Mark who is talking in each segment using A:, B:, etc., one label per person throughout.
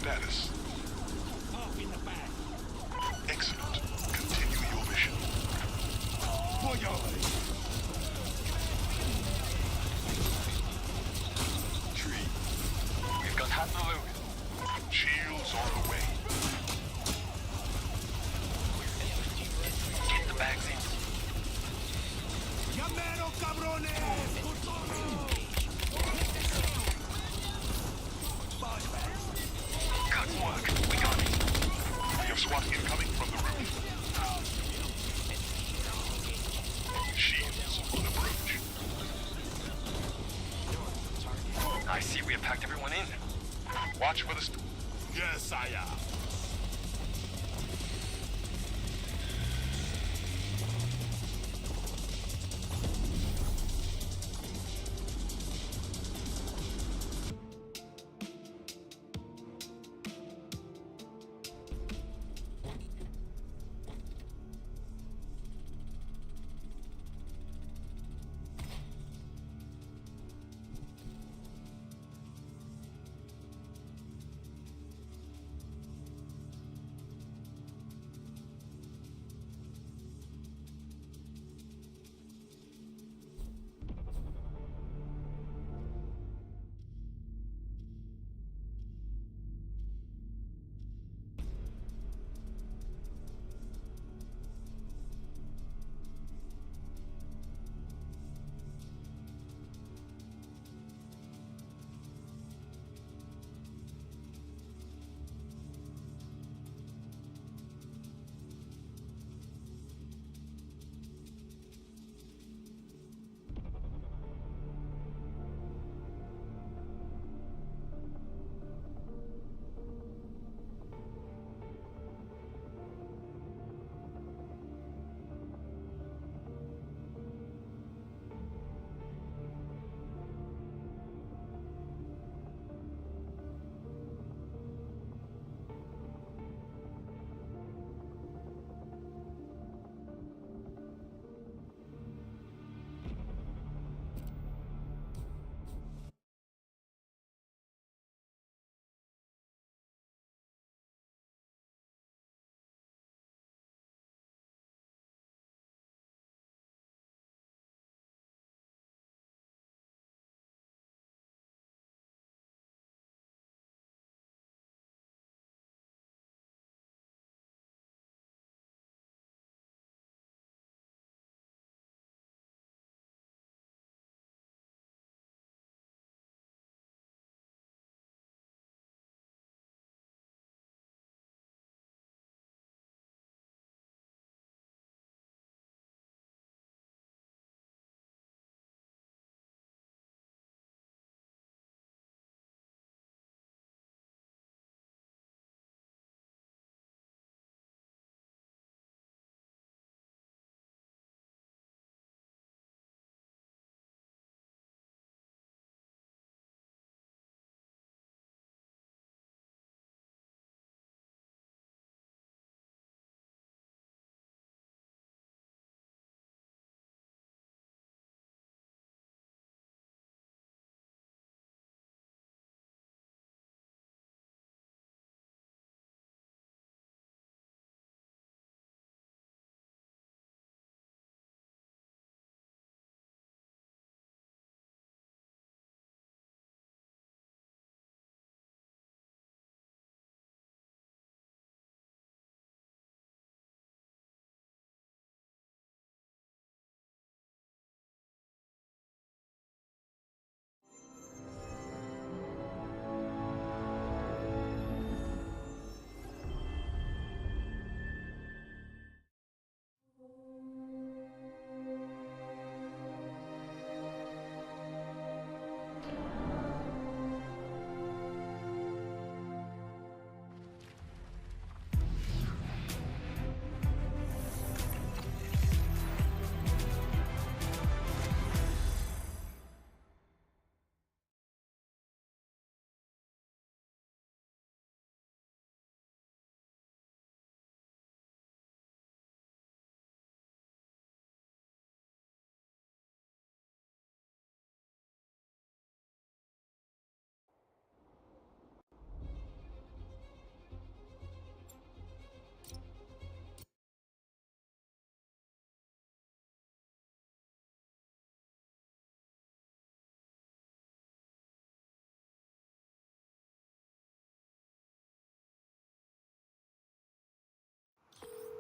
A: status?
B: Off in the back.
A: Excellent. Continue your mission.
B: Voyons.
A: Tree.
C: We've got half the load.
A: Shields on the way.
C: Get the bags in.
B: Llamero, cabrones!
C: Good work. We got it.
A: We have SWAT incoming from the roof. Shields on approach.
C: I see we have packed everyone in.
A: Watch for the
B: Yes, sire.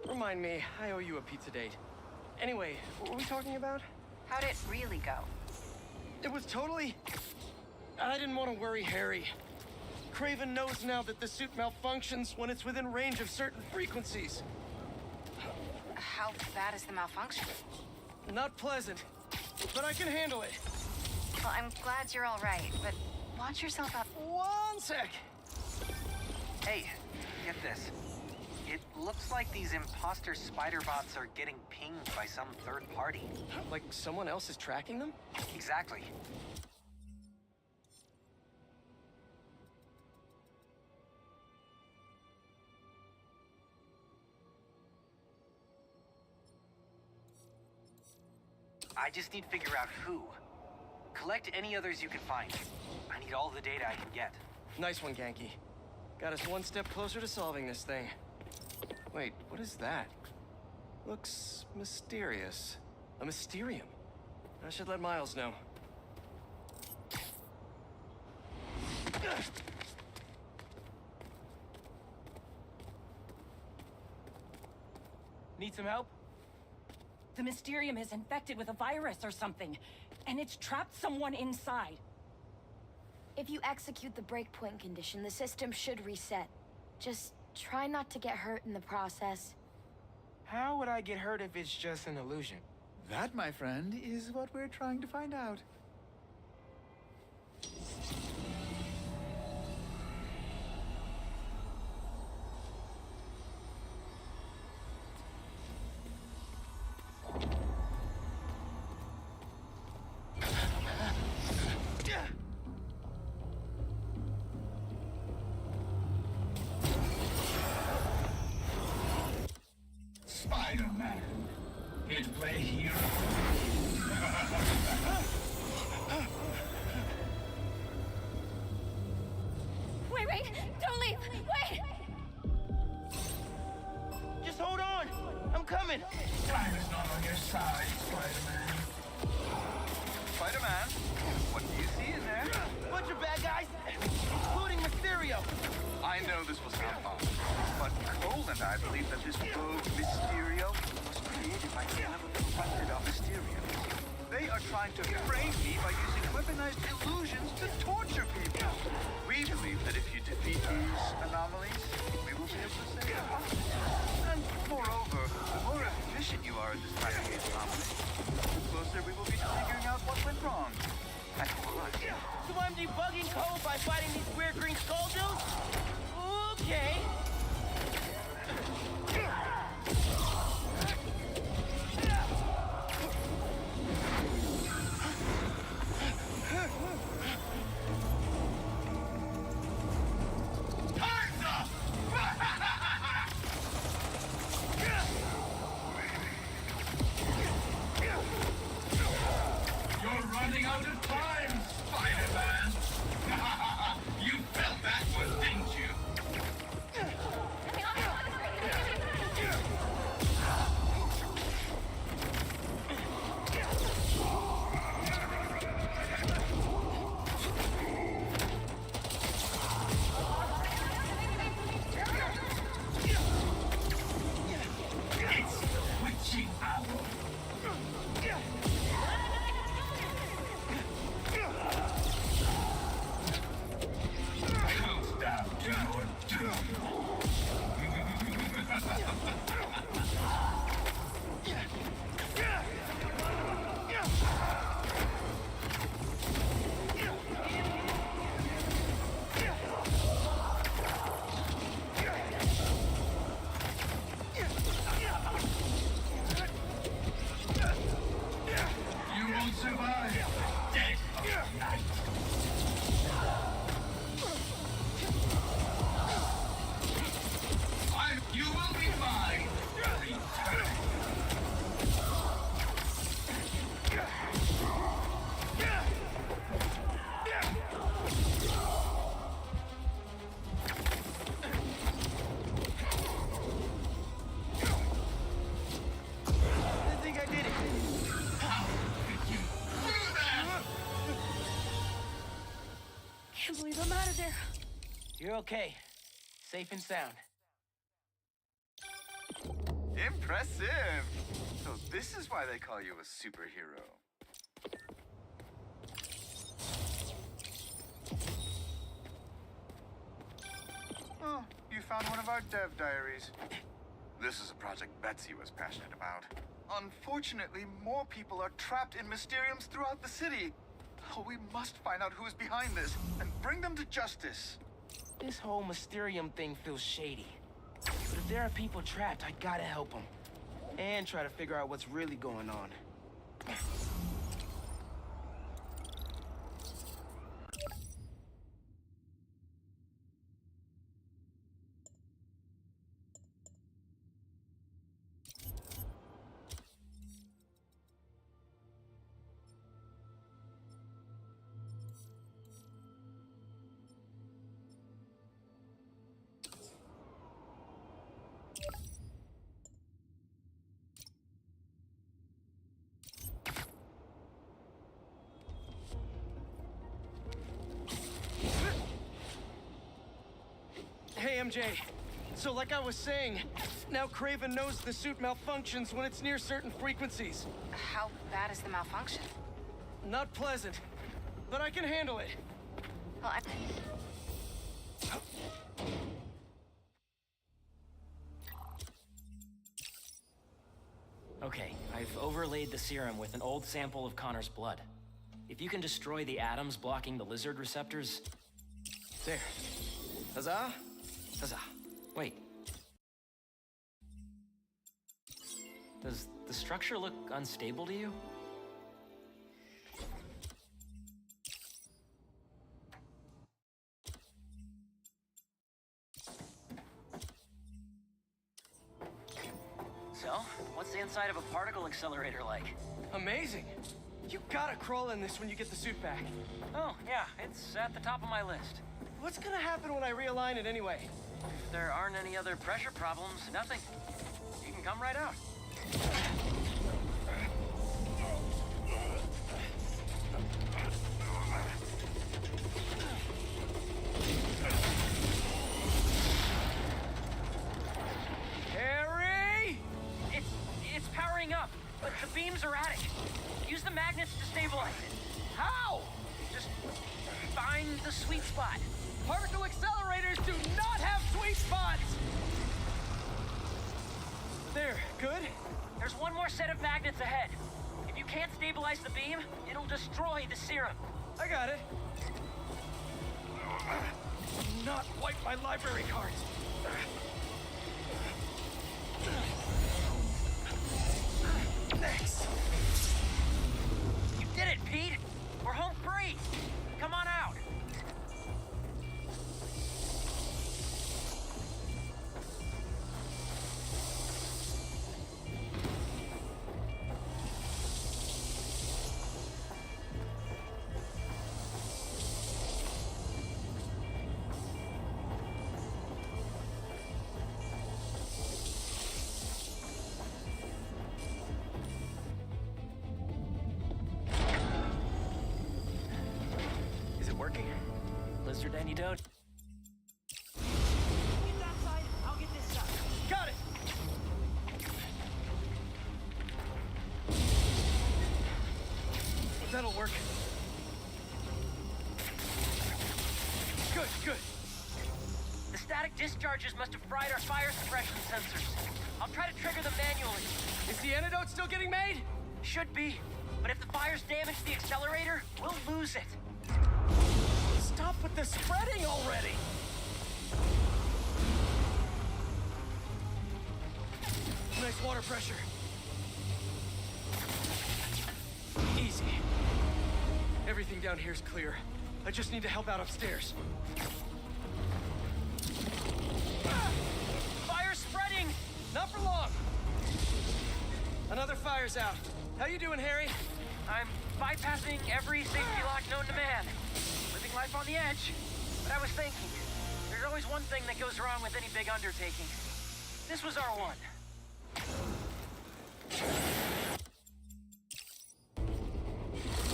D: Remind me, I owe you a pizza date. Anyway, what were we talking about?
E: How'd it really go?
D: It was totally... I didn't want to worry Harry. Craven knows now that the suit malfunctions when it's within range of certain frequencies.
E: How bad is the malfunction?
D: Not pleasant, but I can handle it.
E: Well, I'm glad you're all right, but watch yourself out.
D: 1 sec.
F: Hey, get this. It looks like these imposter spider bots are getting pinged by some third party.
D: Like someone else is tracking them?
F: Exactly. I just need to figure out who. Collect any others you can find. I need all the data I can get.
D: Nice one, Genki. Got us one step closer to solving this thing. Wait, what is that? Looks mysterious. A Mysterium. I should let Miles know.
G: Need some help? The Mysterium is infected with a virus or something, and it's trapped someone inside.
H: If you execute the breakpoint condition, the system should reset. Just try not to get hurt in the process.
I: How would I get hurt if it's just an illusion?
J: That, my friend, is what we're trying to find out.
B: Spider-Man. Here to play hero.
H: Wait, don't leave! Wait!
D: Just hold on! I'm coming!
B: Time is not on your side, Spider-Man.
F: Spider-Man, what do you see in there?
D: Bunch of bad guys, including Mysterio!
C: I know this will sound odd, but Cole and I believe that this rogue Mysterio was created by clever of Mysterio. They are trying to frame me by using weaponized illusions to torture people. We believe that if you defeat these anomalies, we will be able to save the hospital. And moreover, the more efficient you are at this kind of these anomalies, the closer we will be to figuring out what went wrong. And for us.
D: So I'm debugging code by fighting these weird green skull dudes? Okay.
B: Time's up! You're running out of time, Spider-Man! You felt that one, didn't you? It's the witching hour. Comes down to your doom. You won't survive. Dead of night. You will be mine. Return.
D: I think I did it.
B: How did you do that?
H: Can't believe I'm out of there.
D: You're okay. Safe and sound.
C: Impressive! So this is why they call you a superhero. Oh, you found one of our dev diaries. This is a project Betsy was passionate about. Unfortunately, more people are trapped in Mysteriums throughout the city. Oh, we must find out who's behind this and bring them to justice.
I: This whole Mysterium thing feels shady. But if there are people trapped, I gotta help them. And try to figure out what's really going on.
D: Hey, MJ. So like I was saying, now Craven knows the suit malfunctions when it's near certain frequencies.
E: How bad is the malfunction?
D: Not pleasant, but I can handle it.
E: Well,
K: Okay, I've overlaid the serum with an old sample of Connor's blood. If you can destroy the atoms blocking the lizard receptors...
D: There. Huzzah?
K: Huzzah. Wait. Does the structure look unstable to you? So, what's the inside of a particle accelerator like?
D: Amazing. You gotta crawl in this when you get the suit back.
K: Oh, yeah, it's at the top of my list.
D: What's gonna happen when I realign it anyway?
K: If there aren't any other pressure problems, nothing. You can come right out.
D: Harry!
K: It's powering up, but the beam's erratic. Use the magnets to stabilize it.
D: How?
K: Just find the sweet spot.
D: Particle accelerators do not have sweet spots! There, good?
K: There's one more set of magnets ahead. If you can't stabilize the beam, it'll destroy the serum.
D: I got it. Do not wipe my library cards. Thanks.
K: You did it, Pete! We're home free! Come on out!
D: Working.
K: Lizard any dough?
G: Get that side, I'll get this side.
D: Got it! That'll work. Good, good.
K: The static discharges must have fried our fire suppression sensors. I'll try to trigger them manually.
D: Is the antidote still getting made?
K: Should be. But if the fires damage the accelerator, we'll lose it.
D: Stop with the spreading already! Nice water pressure. Easy. Everything down here is clear. I just need to help out upstairs.
K: Fire's spreading!
D: Not for long. Another fire's out. How you doing, Harry?
K: I'm bypassing every safety lock known to man. Living life on the edge. But I was thinking, there's always one thing that goes wrong with any big undertaking. This was our one.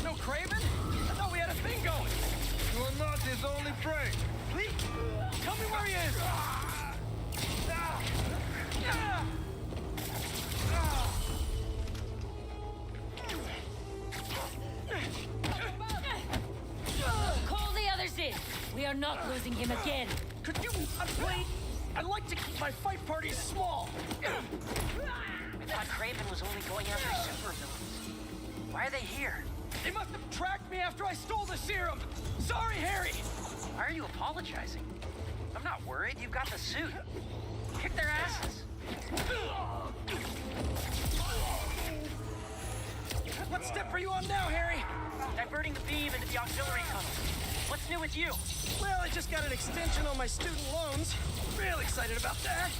D: No Craven? I thought we had a thing going.
C: You're not his only prey.
D: Please, tell me where he is.
G: not losing him again.
D: Could you not wait? I like to keep my fight parties small.
K: I thought Craven was only going after supervillains. Why are they here?
D: They must have tracked me after I stole the serum. Sorry, Harry.
K: Why are you apologizing? I'm not worried. You've got the suit. Kick their asses.
D: What step are you on now, Harry?
K: Diverting the beam into the auxiliary tunnel. What's new with you?
D: Well, I just got an extension on my student loans. Real excited about that.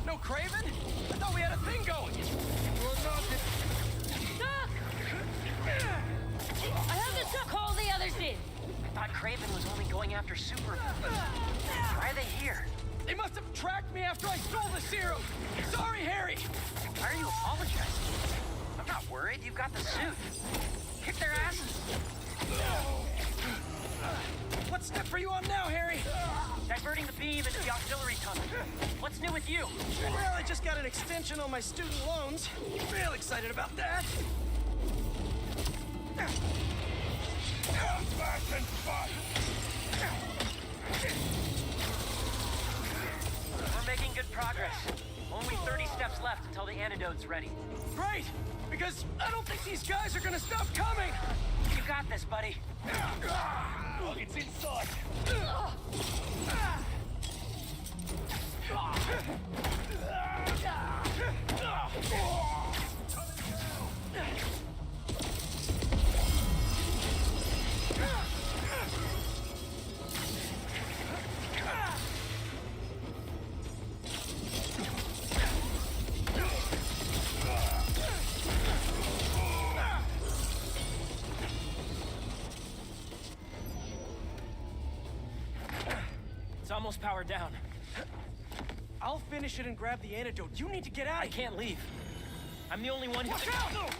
D: No Craven? I thought we had a thing going.
G: Doc! I have to call the others in.
K: I thought Craven was only going after supervillains. Why are they here?
D: They must have tracked me after I stole the serum. Sorry, Harry.
K: Why are you apologizing? I'm not worried. You've got the suit. Kick their asses.
D: What step are you on now, Harry?
K: Diverting the beam into the auxiliary tunnel. What's new with you?
D: Well, I just got an extension on my student loans. Real excited about that.
B: Come back and fight!
K: We're making good progress. Only 30 steps left until the antidote's ready.
D: Great, because I don't think these guys are gonna stop coming.
K: You got this, buddy.
B: Look, it's inside!
K: It's almost powered down.
D: I'll finish it and grab the antidote. You need to get out.
K: I can't leave. I'm the only one who
D: Watch
K: can...
D: out!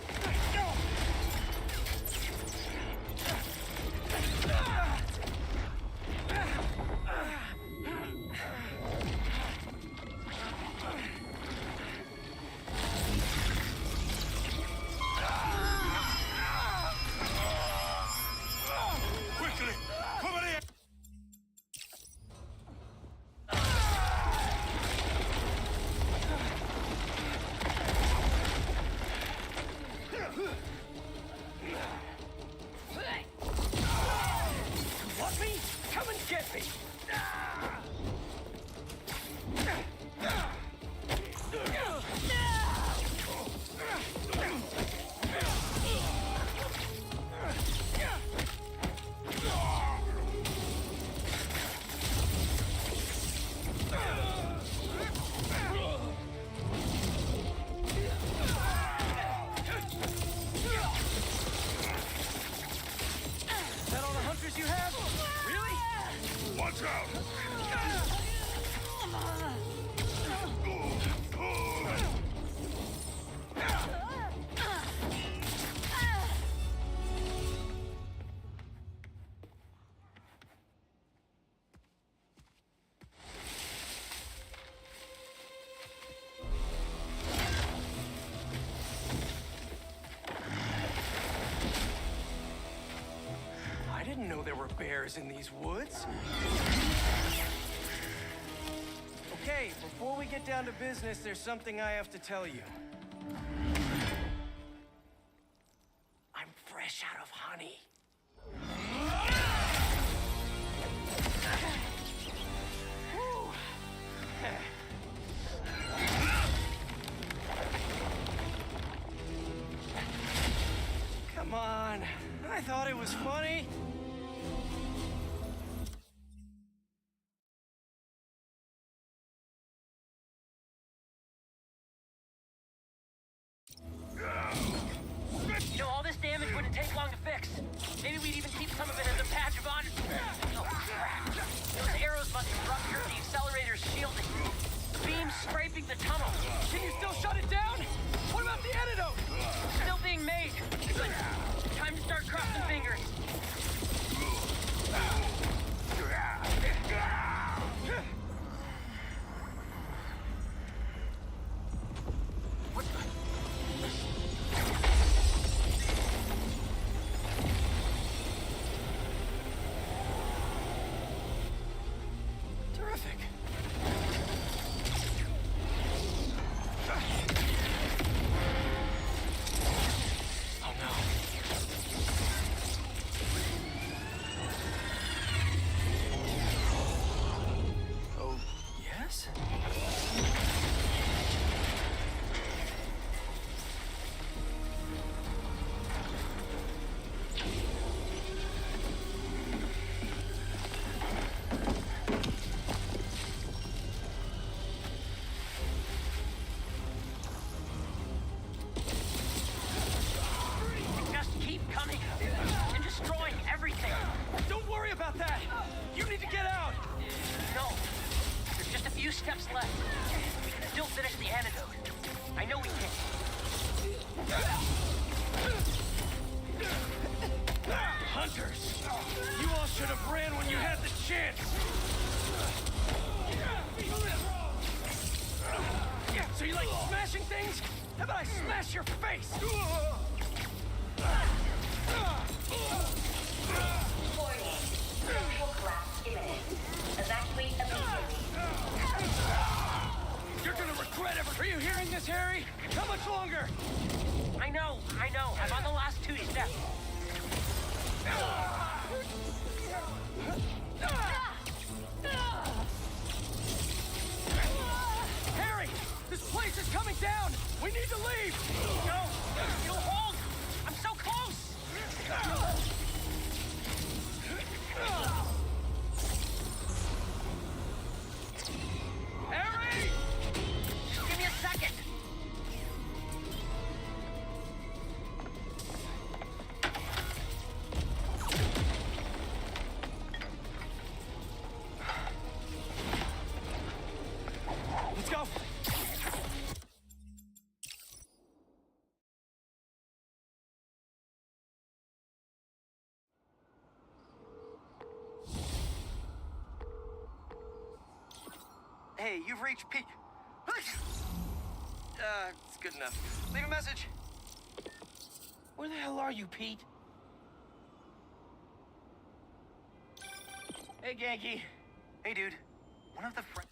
A: Quickly! Cover the...
D: Want me? Come and get me! Is that all the hunters you have? Really?
A: Watch out!
D: I didn't know there were bears in these woods. Okay, before we get down to business, there's something I have to tell you. I'm fresh out of honey. Whew. Come on, I thought it was funny.
K: You know, all this damage wouldn't take long to fix. Maybe we'd even keep some of it as a patch of honor. Oh, crap. Those arrows must have ruptured the accelerator's shielding. The beam's scraping the tunnel.
D: Can you still shut it down? What about the antidote?
K: Still being made. Good. Time to start crossing fingers. What the?
D: Terrific. Oh no. Oh, yes?
K: Just keep coming and destroying everything.
D: Don't worry about that. You need to get out.
K: No, there's just a few steps left. We can still finish the antidote. I know we can.
D: Hunters! You all should have ran when you had the chance! Yeah, so you like smashing things? How about I smash your face?
L: Warning. Critical collapse imminent. Evacuate immediately.
D: You're gonna regret it! Are you hearing this, Harry? How much longer?
K: I know. I'm on the last 2 steps.
D: Harry! This place is coming down! We need to leave!
K: No! You'll hold
F: Hey, you've reached peak.
D: It's good enough. Leave a message.
I: Where the hell are you, Pete? Hey, Genki.
F: Hey, dude. One of the friends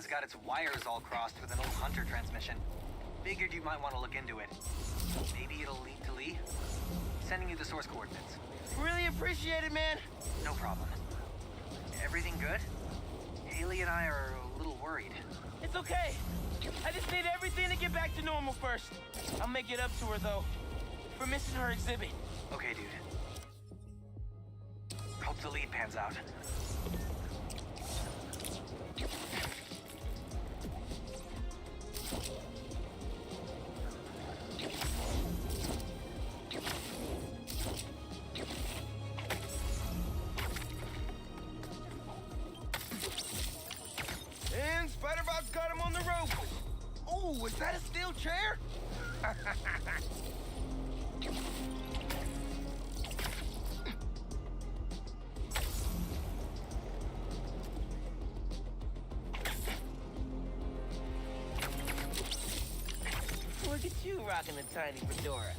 F: got its wires all crossed with an old Hunter transmission. Figured you might want to look into it. Maybe it'll lead to Lee. Sending you the source coordinates.
I: Really appreciate it, man.
F: No problem. Everything good? Haley and I are a little worried.
I: It's okay. I just need everything to get back to normal first. I'll make it up to her, though, for missing her exhibit.
F: Okay, dude. Hope the lead pans out.
I: And Spider-Bot's got him on the rope. Oh, is that a steel chair? Look at you rocking a tiny fedora.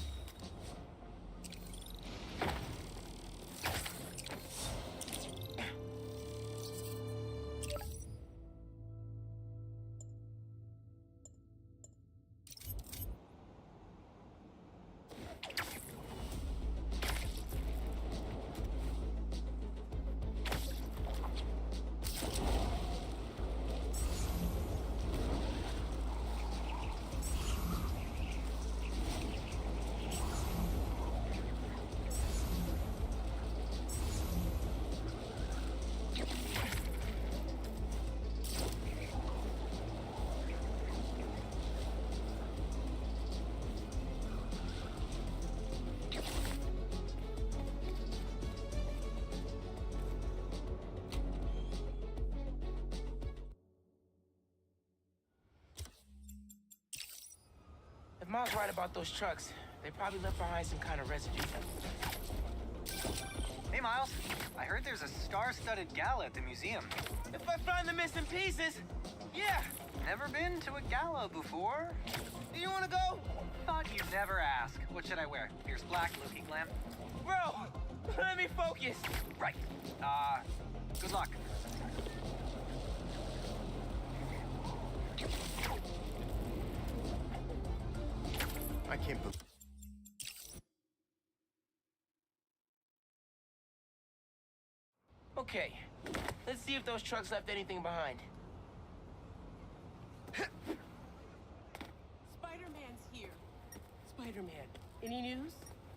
I: If Miles right about those trucks, they probably left behind some kind of residue.
F: Hey, Miles. I heard there's a star-studded gala at the museum.
I: If I find the missing pieces, yeah.
F: Never been to a gala before?
I: Do you want to go?
F: Thought you'd never ask. What should I wear? Pierce black, looking glam?
I: Bro, let me focus.
F: Right. Good luck.
D: I can't believe...
I: Okay, let's see if those trucks left anything behind.
M: Spider-Man's here.
I: Spider-Man, any news?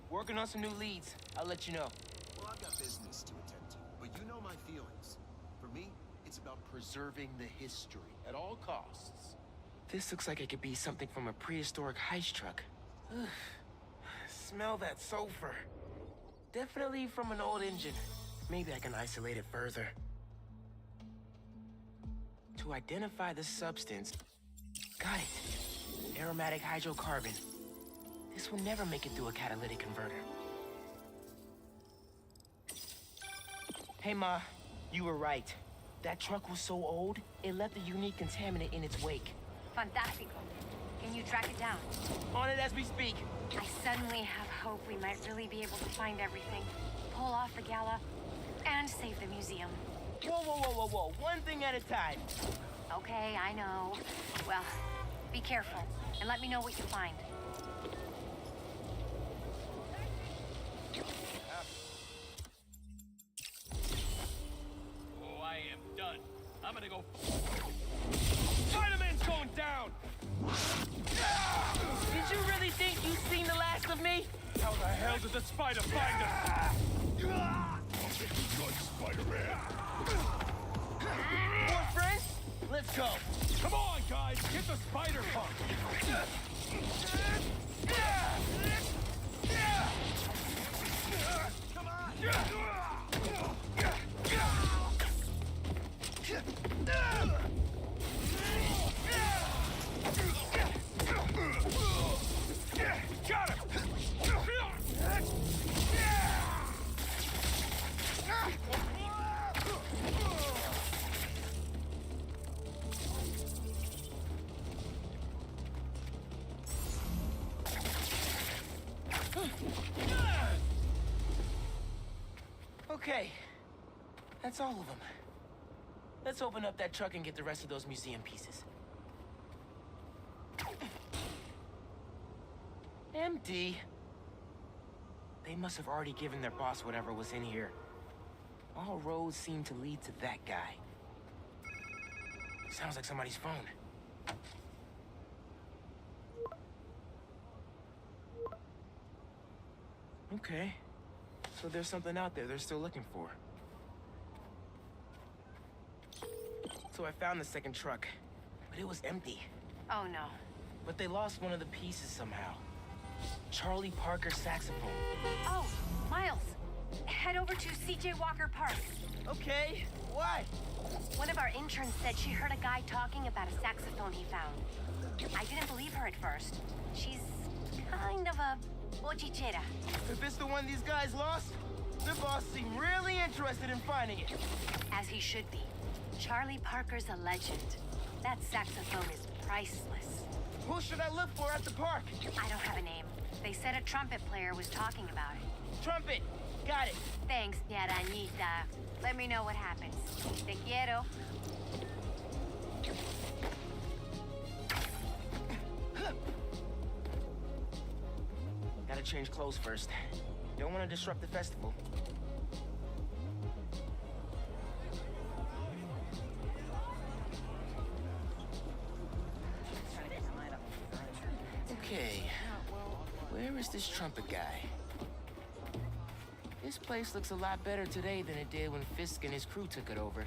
I: Working on some new leads. I'll let you know.
N: Well, I've got business to attend to, but you know my feelings. For me, it's about preserving the history at all costs.
I: This looks like it could be something from a prehistoric heist truck. Ugh. Smell that sulfur. Definitely from an old engine. Maybe I can isolate it further. To identify the substance... Got it. Aromatic hydrocarbon. This will never make it through a catalytic converter. Hey, Ma. You were right. That truck was so old, it left a unique contaminant in its wake.
E: Fantastico. Can you track it down?
I: On it as we speak.
E: I suddenly have hope we might really be able to find everything, pull off the gala, and save the museum.
I: Whoa, whoa, whoa, whoa, whoa. One thing at a time.
E: Okay, I know. Well, be careful, and let me know what you find.
A: Oh, I am done. I'm gonna go... Spider-Man's going down!
I: Did you really think you'd seen the last of me?
A: How the hell did the spider find us? Good Spider-Man.
I: More friends? Let's go.
A: Come on, guys, get the spider punk. Come on. Got him!
I: Okay, that's all of them. Let's open up that truck and get the rest of those museum pieces. Empty. They must have already given their boss whatever was in here. All roads seem to lead to that guy. Sounds like somebody's phone. Okay. So there's something out there they're still looking for. So I found the second truck, but it was empty.
E: Oh no.
I: But they lost one of the pieces somehow. Charlie Parker's saxophone.
E: Oh, Miles. Head over to C.J. Walker Park.
I: Okay, why?
E: One of our interns said she heard a guy talking about a saxophone he found. I didn't believe her at first. She's kind of a bochichera.
I: If it's the one these guys lost, the boss seemed really interested in finding it.
E: As he should be. Charlie Parker's a legend. That saxophone is priceless.
I: Who should I look for at the park?
E: I don't have a name. They said a trumpet player was talking about it.
I: Trumpet! Got it.
E: Thanks, mi arañita. Let me know what happens. Te quiero.
I: Gotta change clothes first. Don't want to disrupt the festival. Okay, where is this trumpet guy? This place looks a lot better today than it did when Fisk and his crew took it over.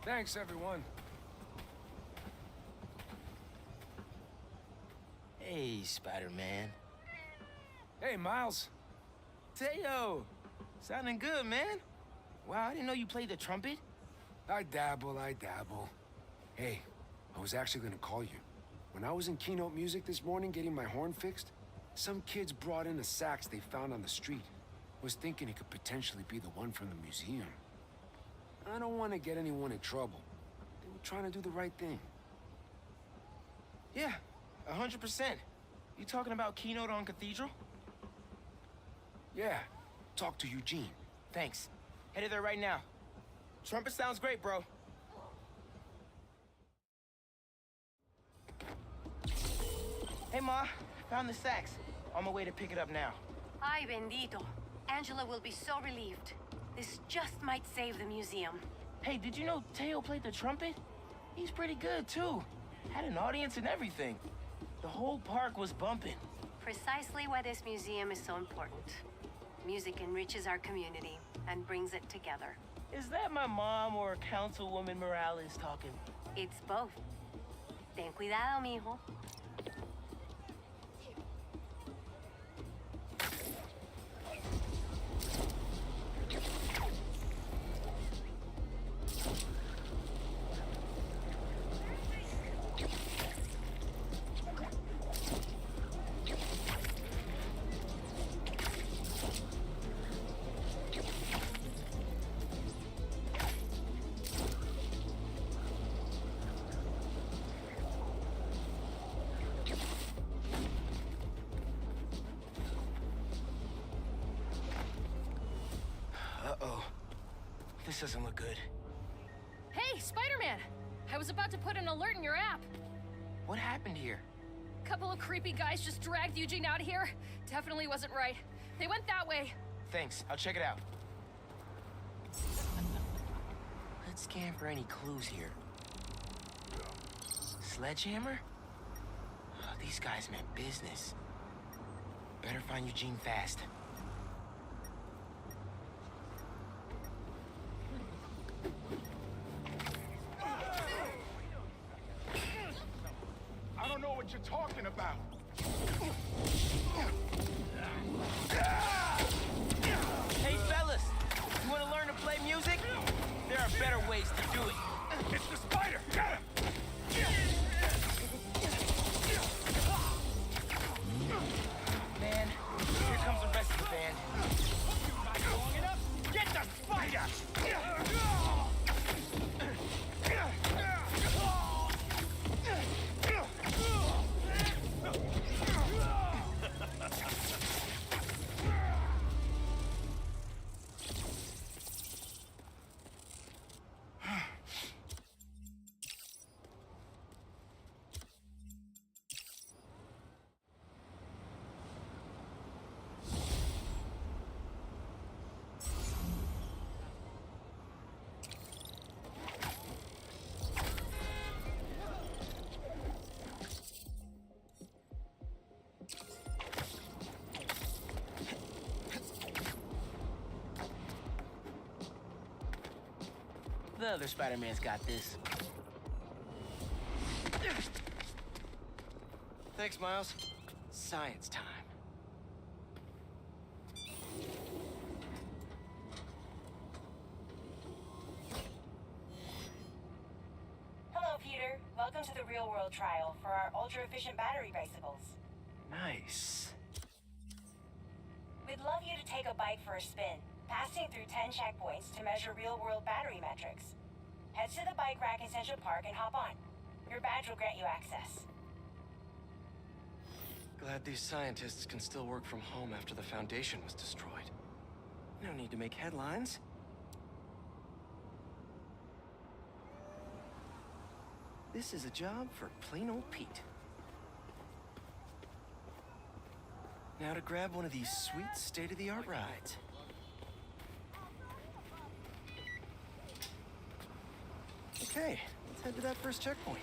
A: Thanks, everyone.
I: Hey, Spider-Man.
A: Hey, Miles.
I: Teo! Sounding good, man. Wow, I didn't know you played the trumpet.
M: I dabble. Hey, I was actually gonna call you. When I was in Keynote Music this morning getting my horn fixed, some kids brought in a sax they found on the street. Was thinking it could potentially be the one from the museum. I don't want to get anyone in trouble. They were trying to do the right thing.
I: Yeah, 100%. You talking about Keynote on Cathedral?
M: Yeah, talk to Eugene.
I: Thanks. Headed there right now. Trumpet sounds great, bro. Hey, Ma. Found the sax. On my way to pick it up now.
E: Ay, bendito. Angela will be so relieved. This just might save the museum.
I: Hey, did you know Teo played the trumpet? He's pretty good, too. Had an audience and everything. The whole park was bumping.
E: Precisely why this museum is so important. Music enriches our community and brings it together.
I: Is that my mom or Councilwoman Morales talking?
E: It's both. Ten cuidado, mijo.
I: Uh-oh. This doesn't look good.
O: Hey, Spider-Man! I was about to put an alert in your app.
I: What happened here?
O: Couple of creepy guys just dragged Eugene out of here. Definitely wasn't right. They went that way.
I: Thanks. I'll check it out. Let's scan for any clues here. Sledgehammer? Oh, these guys meant business. Better find Eugene fast.
A: I don't know what you're talking about.
I: Hey, fellas! You want to learn to play music? There are better ways to do it.
A: It's the spider! Get him!
I: Man, here comes the rest of the band.
A: Not long enough? Get the spider!
I: The other Spider-Man's got this.
D: Thanks, Miles. Science time.
P: Hello, Peter. Welcome to the real-world trial for our ultra-efficient battery bicycles.
D: Nice.
P: We'd love you to take a bike for a spin, passing through 10 checkpoints to measure real-world battery metrics. Head to the bike rack in Central Park and hop on. Your badge will grant you access.
D: Glad these scientists can still work from home after the Foundation was destroyed. No need to make headlines. This is a job for plain old Pete. Now to grab one of these sweet state-of-the-art rides. Okay, let's head to that first checkpoint.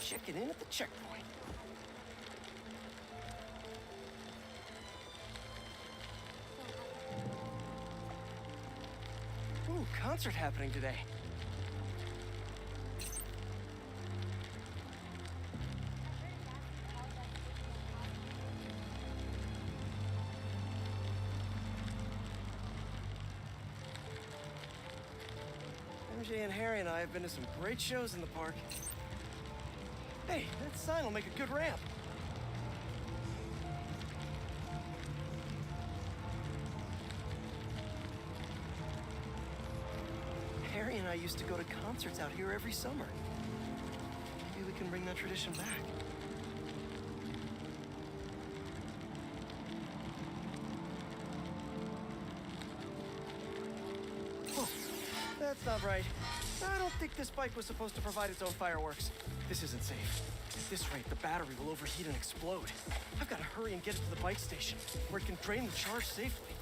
D: Check it in at the checkpoint. Ooh, concert happening today. MJ and Harry and I have been to some great shows in the park. Hey, that sign will make a good ramp. Harry and I used to go to concerts out here every summer. Maybe we can bring that tradition back. Oh, that's not right. I don't think this bike was supposed to provide its own fireworks. This isn't safe. At this rate, the battery will overheat and explode. I've got to hurry and get it to the bike station, where it can drain the charge safely.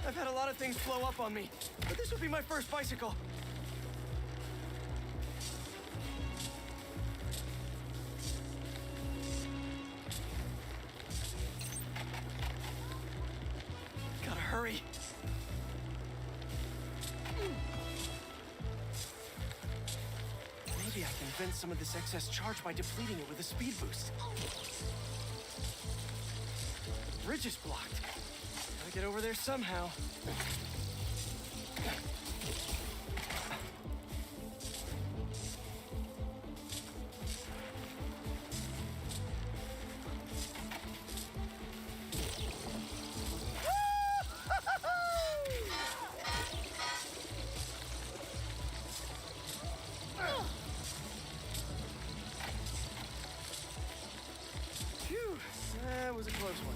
D: I've had a lot of things blow up on me, but this will be my first bicycle. Gotta hurry. Maybe I can vent some of this excess charge by depleting it with a speed boost. The bridge is blocked. Gotta get over there somehow. Phew, that was a close one.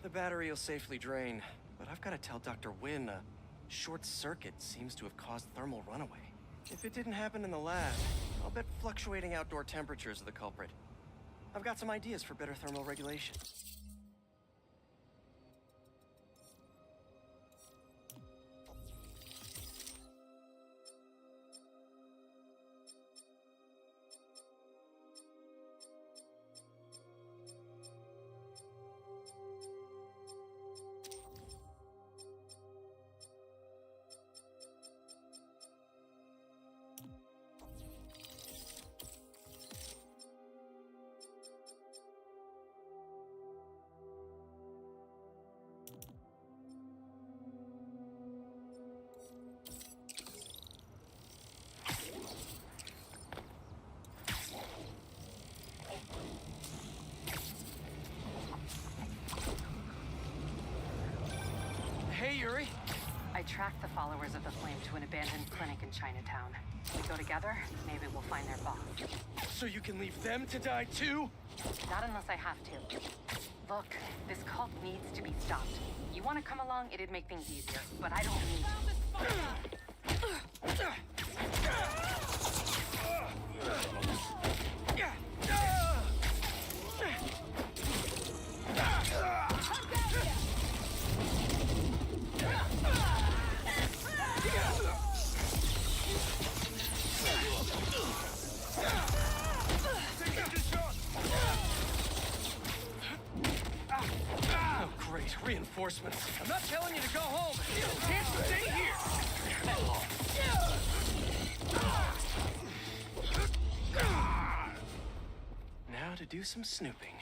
D: The battery will safely drain, but I've got to tell Dr. Wynn a short circuit seems to have caused thermal runaway. If it didn't happen in the lab, I'll bet fluctuating outdoor temperatures are the culprit. I've got some ideas for better thermal regulation. Hey, Yuri.
Q: I tracked the followers of the Flame to an abandoned clinic in Chinatown. We go together, maybe we'll find their boss.
D: So you can leave them to die too?
Q: Not unless I have to. Look, this cult needs to be stopped. You want to come along, it'd make things easier, but I don't need
D: Oh, great. Reinforcements. I'm not telling you to go home. You can't stay here. Now to do some snooping.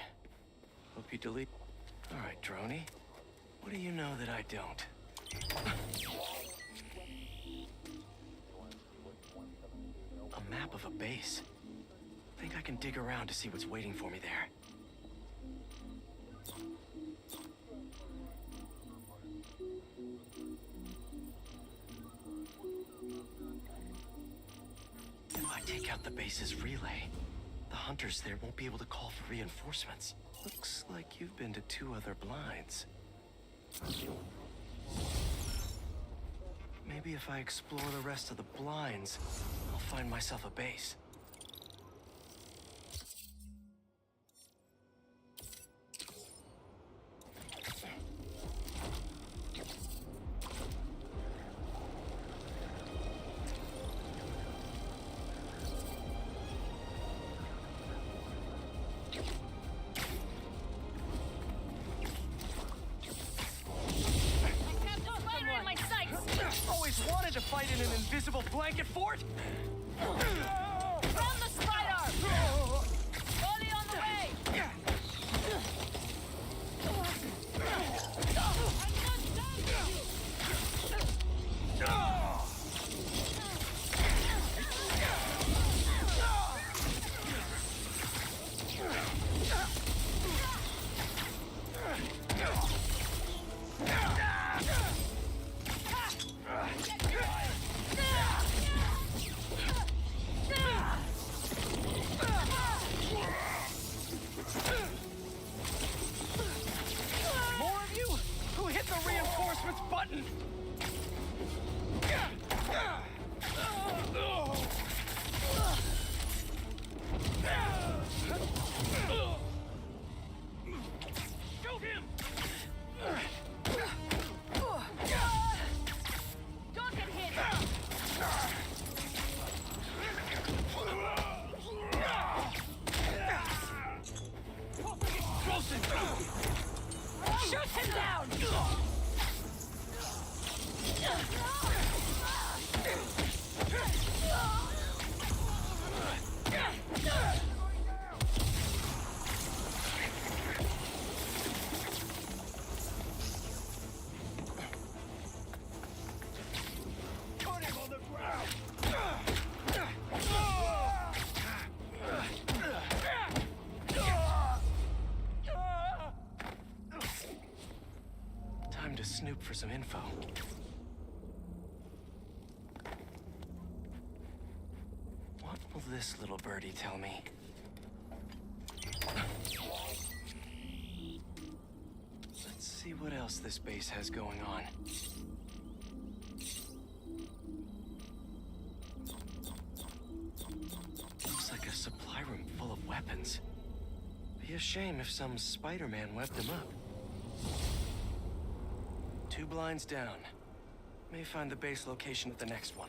D: Hope you delete... All right, Droney. What do you know that I don't? A map of a base. Think I can dig around to see what's waiting for me there. If I take out the base's relay, the hunters there won't be able to call for reinforcements. Looks like you've been to 2 other blinds. Maybe if I explore the rest of the blinds, I'll find myself a base. Always wanted to fight in an invisible blanket fort!
O: Round the spider! Volley on the way!
D: More of you? Who hit the reinforcements button?
A: Shoot him!
O: Don't get hit! Shoot him down!
A: Put him on the ground!
D: Time to snoop for some info. What will this little birdie tell me? Let's see what else this base has going on. Looks like a supply room full of weapons. Be a shame if some Spider-Man webbed them up. 2 blinds down. May find the base location at the next one.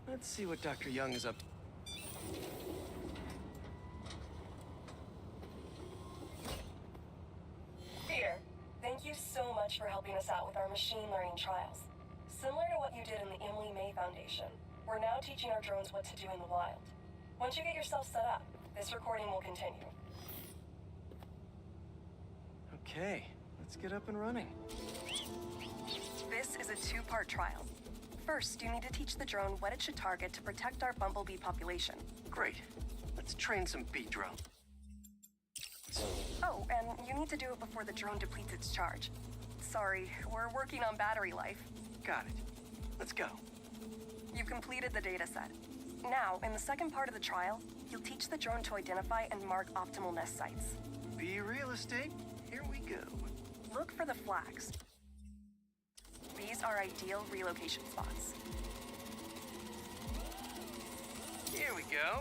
D: Let's see what Dr. Young is up to.
R: Peter, thank you so much for helping us out with our machine learning trials. Similar to what you did in the Emily May Foundation, we're now teaching our drones what to do in the wild. Once you get yourself set up, this recording will continue.
D: Okay, let's get up and running.
R: This is a 2-part trial. First, you need to teach the drone what it should target to protect our bumblebee population.
D: Great. Let's train some beat drum.
R: Oh, and you need to do it before the drone depletes its charge. Sorry, we're working on battery life.
D: Got it. Let's go.
R: You've completed the data set. Now, in the second part of the trial, you'll teach the drone to identify and mark optimal nest sites.
D: Be real estate, here we go.
R: Look for the flags. These are ideal relocation spots.
D: Here we go.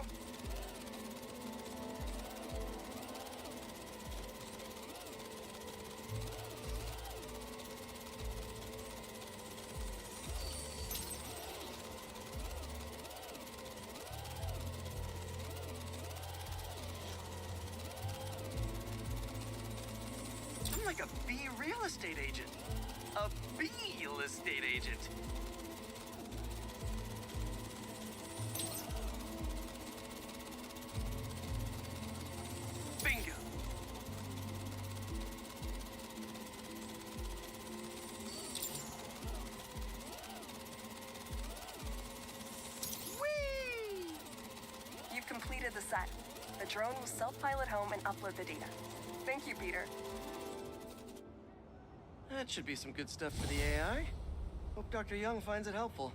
D: I'm like a bee real estate agent. A bee real estate agent. Bingo.
R: Whee! You've completed the set. The drone will self-pilot home and upload the data. Thank you, Peter.
D: That should be some good stuff for the AI. Hope Dr. Young finds it helpful.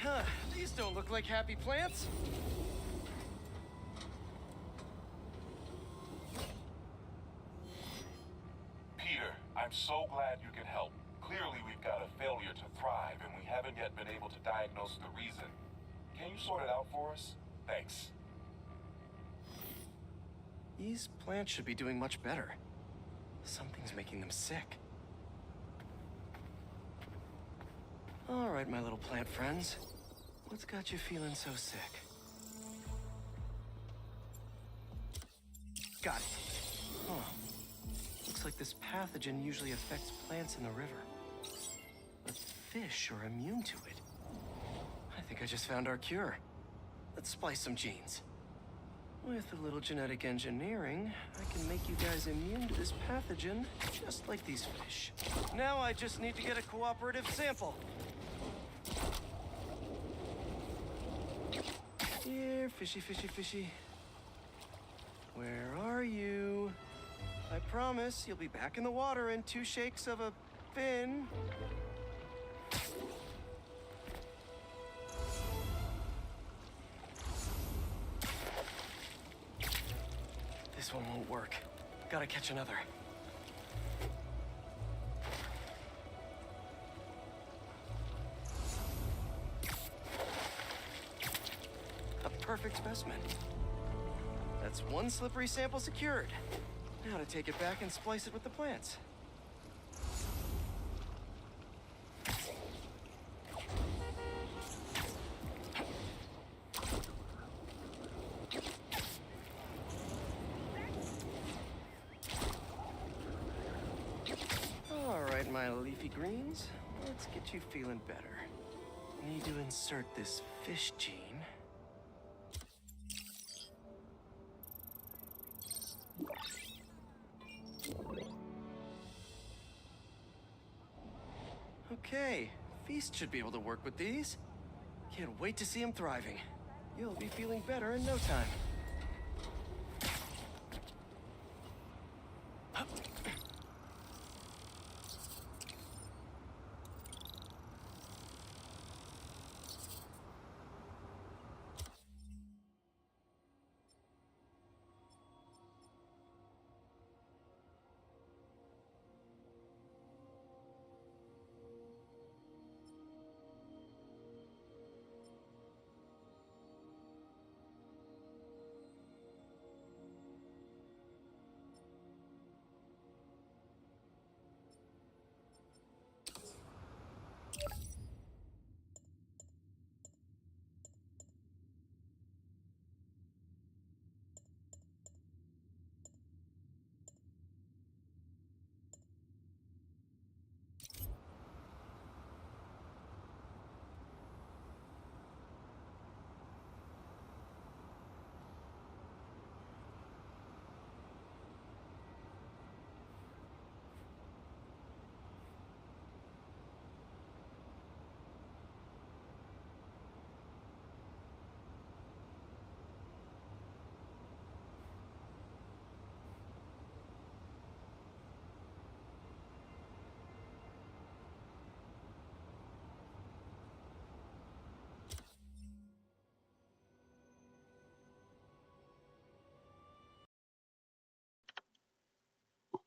D: Huh, these don't look like happy plants.
A: Peter, I'm so glad you can help. Clearly we've got a failure to thrive, and we haven't yet been able to diagnose the reason. Can you sort it out for us? Thanks.
D: These plants should be doing much better. Something's making them sick. All right, my little plant friends. What's got you feeling so sick? Got it. Huh. Looks like this pathogen usually affects plants in the river. But fish are immune to it. I think I just found our cure. Let's splice some genes. With a little genetic engineering, I can make you guys immune to this pathogen, just like these fish. Now I just need to get a cooperative sample. Here, fishy, fishy, fishy. Where are you? I promise you'll be back in the water in 2 shakes of a fin. This one won't work. Gotta catch another. A perfect specimen. That's 1 slippery sample secured. Now to take it back and splice it with the plants. All right, my leafy greens. Let's get you feeling better. Need to insert this fish gene. Okay, Feast should be able to work with these. Can't wait to see him thriving. You'll be feeling better in no time.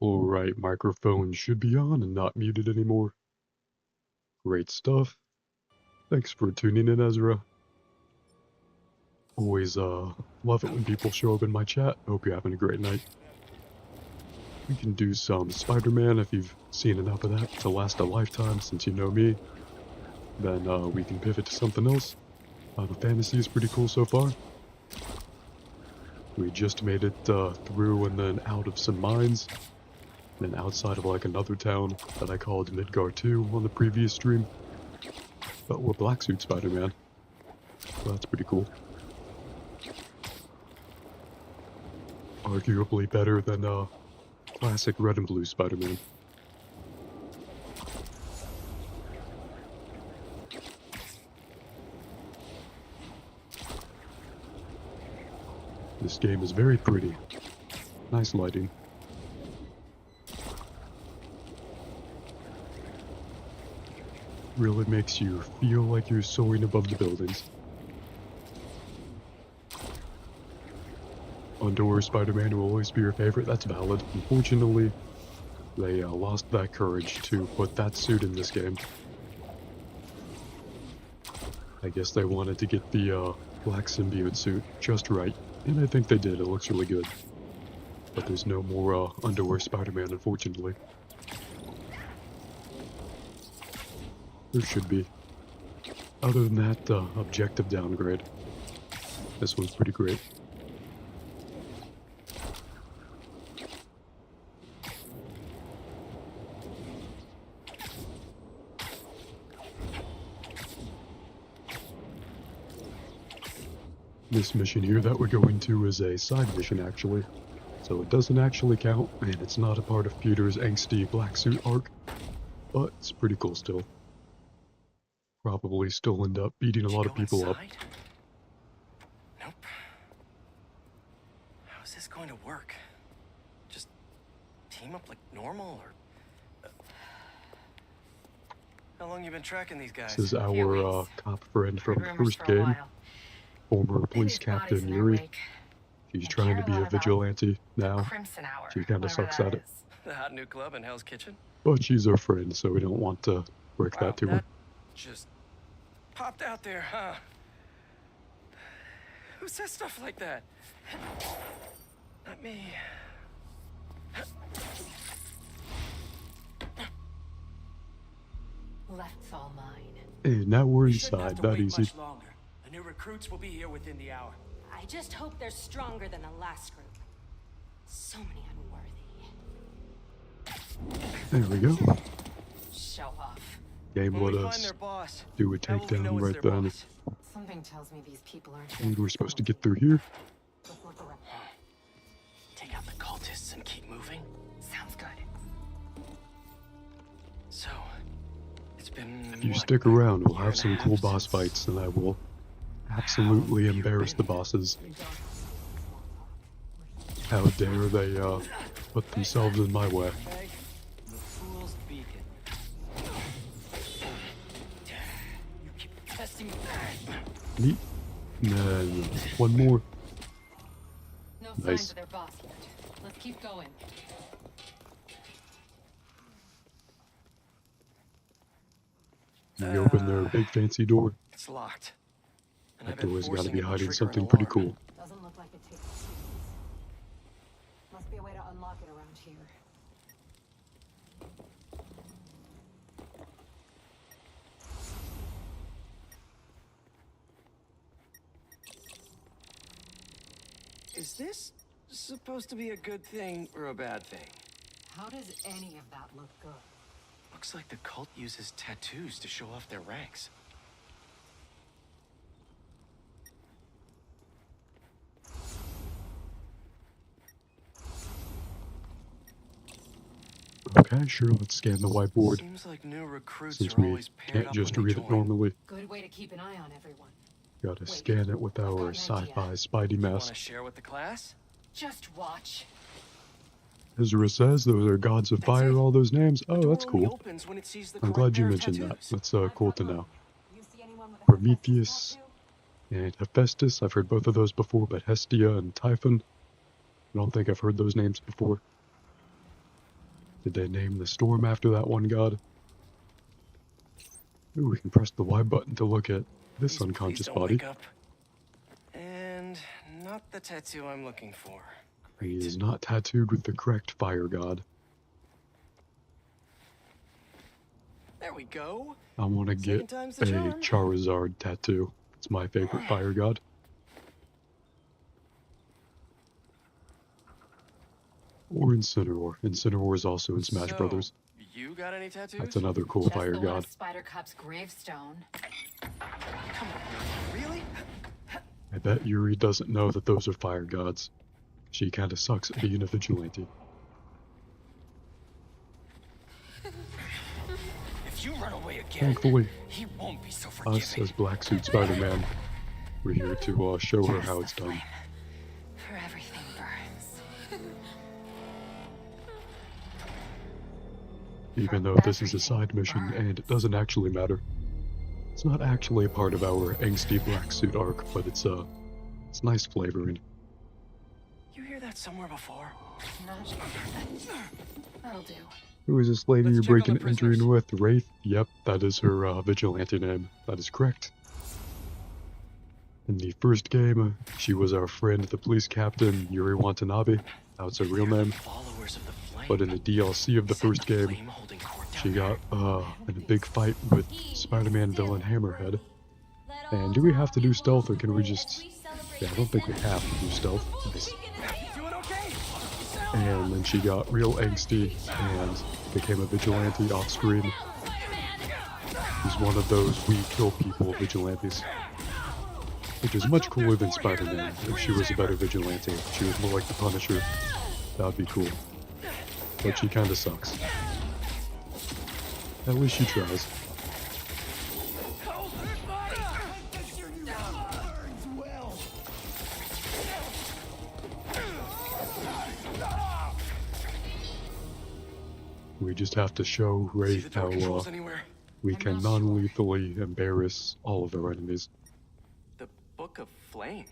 S: Alright, microphone should be on and not muted anymore. Great stuff. Thanks for tuning in, Ezra. Always, love it when people show up in my chat. Hope you're having a great night. We can do some Spider-Man if you've seen enough of that to last a lifetime since you know me. Then, we can pivot to something else. The fantasy is pretty cool so far. We just made it, through and then out of some mines. And outside of like another town that I called Midgar 2 on the previous stream. But we're Black Suit Spider-Man. So that's pretty cool. Arguably better than classic Red and Blue Spider-Man. This game is very pretty. Nice lighting. Really makes you feel like you're soaring above the buildings. Underwear Spider-Man will always be your favorite, that's valid. Unfortunately, they lost that courage to put that suit in this game. I guess they wanted to get the black symbiote suit just right, and I think they did. It looks really good. But there's no more underwear Spider-Man, unfortunately. There should be. Other than that, objective downgrade. This one's pretty great. This mission here that we're going to is a side mission, actually. So it doesn't actually count, and it's not a part of Peter's angsty black suit arc. But it's pretty cool still. Probably still end up beating a lot of people up.
D: Nope. How is this going to work? Just team up like normal, or... How long you been tracking these guys?
S: This is our cop friend from the first game. Former police captain Yuri. She's trying to be a vigilante now. She kind of sucks at it.
D: The hot new club in Hell's Kitchen?
S: But she's our friend, so we don't want to break that to her.
D: Just popped out there, huh? Who says stuff like that? Not me.
Q: Left's all mine.
S: Hey, now we're inside, that easy.
T: The new recruits will be here within the hour.
G: I just hope they're stronger than the last group. So many unworthy.
S: There we go.
Q: Show off.
S: Game let us do a takedown right then.
Q: Something tells me these people aren't.
S: And we're supposed to get through here.
D: Take out the cultists and keep moving?
Q: Sounds good.
D: So, it's been...
S: If you stick around, we'll have some cool boss fights, and I will absolutely embarrass the bosses. How dare they put themselves in my way.
T: The fool's beacon. You keep testing me.
S: Neat. And then one more.
Q: No
S: Nice.
Q: signs of their boss yet. Let's keep going.
S: You open their big fancy door.
D: It's locked. And
S: That
D: I've been
S: door's gotta
D: forcing
S: be
D: it to
S: hiding
D: trigger
S: something
D: an
S: pretty
D: alarm.
S: cool.
Q: Doesn't look like it takes keys. Must be a way to unlock it around here.
D: Is this supposed to be a good thing or a bad thing?
Q: How does any of that look good?
D: Looks like the cult uses tattoos to show off their ranks.
S: Okay, sure, let's scan the whiteboard.
D: Seems like new recruits
S: Since
D: are
S: we
D: always paired
S: can't
D: up
S: just
D: when they
S: read it
D: join.
S: normally.
Q: Good way to keep an eye on everyone.
S: Gotta scan it with our sci-fi Spidey
D: You
S: mask.
D: want to share with the class?
Q: Just watch.
S: Ezra says those are gods of fire, all those names. Oh, that's
D: Only
S: cool.
D: opens when it sees the
S: I'm
D: correct
S: glad you
D: pair of
S: mentioned that.
D: tattoos.
S: That's cool to know. Prometheus and Hephaestus. I've heard both of those before, but Hestia and Typhon, I don't think I've heard those names before. Did they name the storm after that one god? Ooh, we can press the Y button to look at this unconscious
D: Please don't
S: body.
D: wake up. And not the tattoo I'm looking for.
S: He is not tattooed with the correct fire god.
D: There we go.
S: I want to get
D: time's
S: a
D: the charm.
S: Charizard tattoo. It's my favorite fire god. Or Incineroar. Incineroar is also in Smash
D: So,
S: Brothers.
D: You got any tattoos?
S: That's another cool
Q: Just
S: fire
Q: the one
S: god.
Q: of Spider-Cop's gravestone.
D: Come on, really?
S: I bet Yuri doesn't know that those are fire gods. She kinda sucks at being a vigilante.
T: If you run away again,
S: Thankfully,
T: he won't be so forgiving.
S: us as Black Suit Spider-Man, we're here to show her how it's done.
D: For
S: even though this is a side mission and it doesn't actually matter. It's not actually a part of our angsty black suit arc, but it's nice flavoring.
D: You hear that somewhere before?
G: That'll do.
S: Who is this lady
D: Let's
S: you're
D: check on
S: breaking
D: the
S: and entering with? Wraith? Yep, that is her vigilante name. That is correct. In the first game, she was our friend, the police captain, Yuri Watanabe. That's her real name. But in the DLC of the first game, she got in a big fight with Spider-Man villain Hammerhead. And do we have to do stealth, or can we just... Yeah, I don't think we have to do stealth. And then she got real angsty and became a vigilante off screen. She's one of those we kill people vigilantes. Which is much cooler than Spider-Man. If she was a better vigilante, if she was more like the Punisher, that would be cool. But she kinda sucks. At least she tries. We just have to show Wraith how we can non-lethally embarrass all of our enemies.
D: The Book of Flame.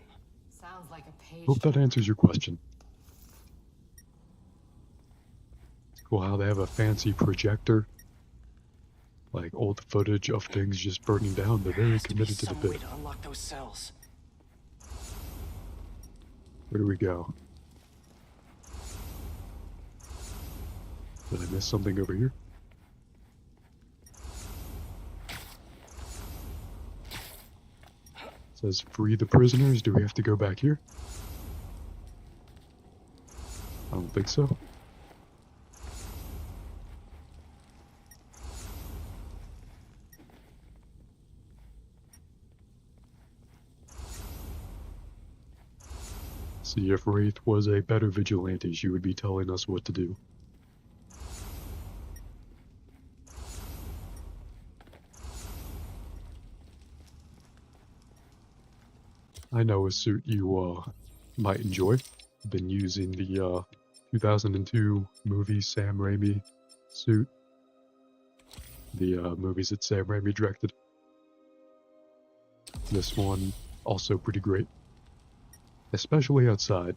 G: Sounds like a page.
S: Hope that answers your question. It's cool how they have a fancy projector. Like old footage of things just burning down. They're very committed to the bit.
D: To unlock those cells.
S: Where do we go? Did I miss something over here? It says free the prisoners. Do we have to go back here? I don't think so. See, if Wraith was a better vigilante, she would be telling us what to do. I know a suit you might enjoy. Been using the 2002 movie Sam Raimi suit. The movies that Sam Raimi directed. This one also pretty great. Especially outside.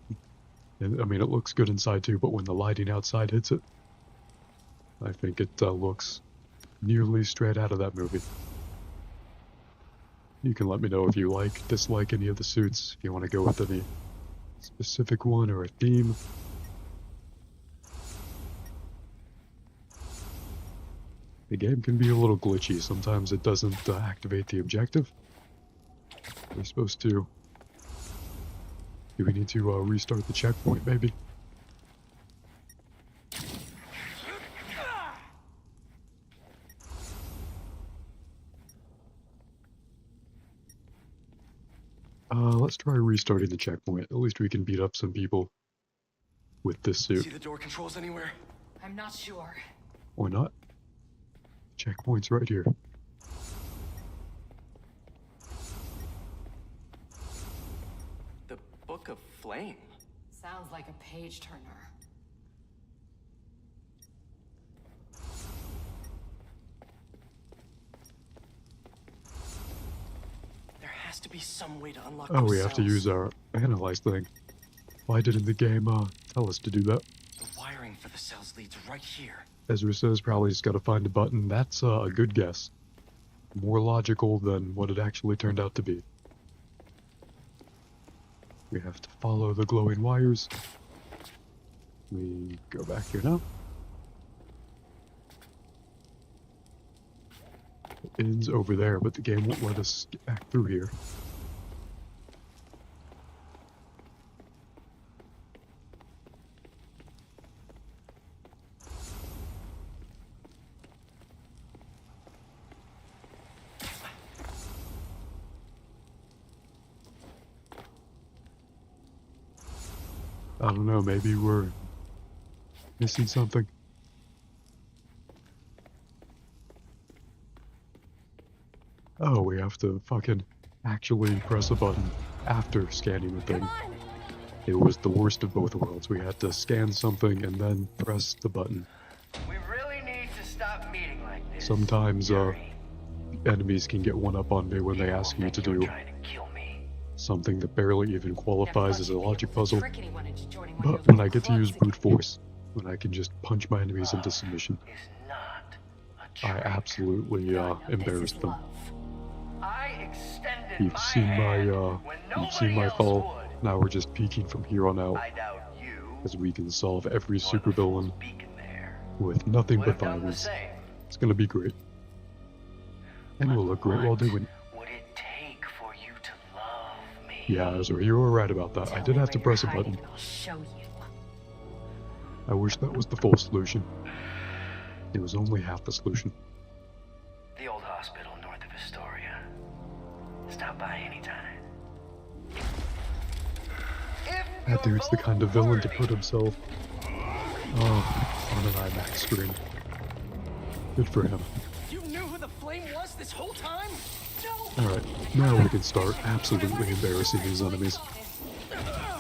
S: And, I mean, it looks good inside too, but when the lighting outside hits it, I think it looks nearly straight out of that movie. You can let me know if you dislike any of the suits, if you want to go with any specific one or a theme. The game can be a little glitchy. Sometimes it doesn't activate the objective. We're supposed to... Do we need to restart the checkpoint, maybe? Let's try restarting the checkpoint. At least we can beat up some people with this suit.
D: See the door controls anywhere?
G: I'm not sure.
S: Or not? Checkpoint's right here.
D: The Book of Flame.
G: Sounds like a page turner.
D: There has to be some way to unlock
S: Oh,
D: those
S: we have to
D: cells.
S: use our analyze thing. Why didn't the game tell us to do that?
D: The wiring for the cells leads right here.
S: Ezra says probably just gotta find a button. That's a good guess. More logical than what it actually turned out to be. We have to follow the glowing wires. We go back here now. It ends over there, but the game won't let us get back through here. I don't know, maybe we're missing something. Oh, we have to fucking actually press a button after scanning the thing. It was the worst of both worlds. We had to scan something and then press the button.
K: We really need to stop
S: Sometimes, enemies can get one up on me when they ask me to do something that barely even qualifies as a logic puzzle. But when I get to use brute force, when I can just punch my enemies into submission, I absolutely embarrass them. You've seen my fall. Now we're just peaking from here on out, as we can solve every supervillain with nothing but violence. It's gonna be great, and we'll look great while doing it. Yeah, so you were right about that. I did have to press a button. I wish that was the full solution. It was only half the solution.
F: The old hospital north of Astoria. Stop by anytime.
S: That dude's the kind of villain to put himself on an IMAX screen. Good for him.
D: You knew who the flame was this whole time? No!
S: Alright, now we can start absolutely embarrassing these enemies.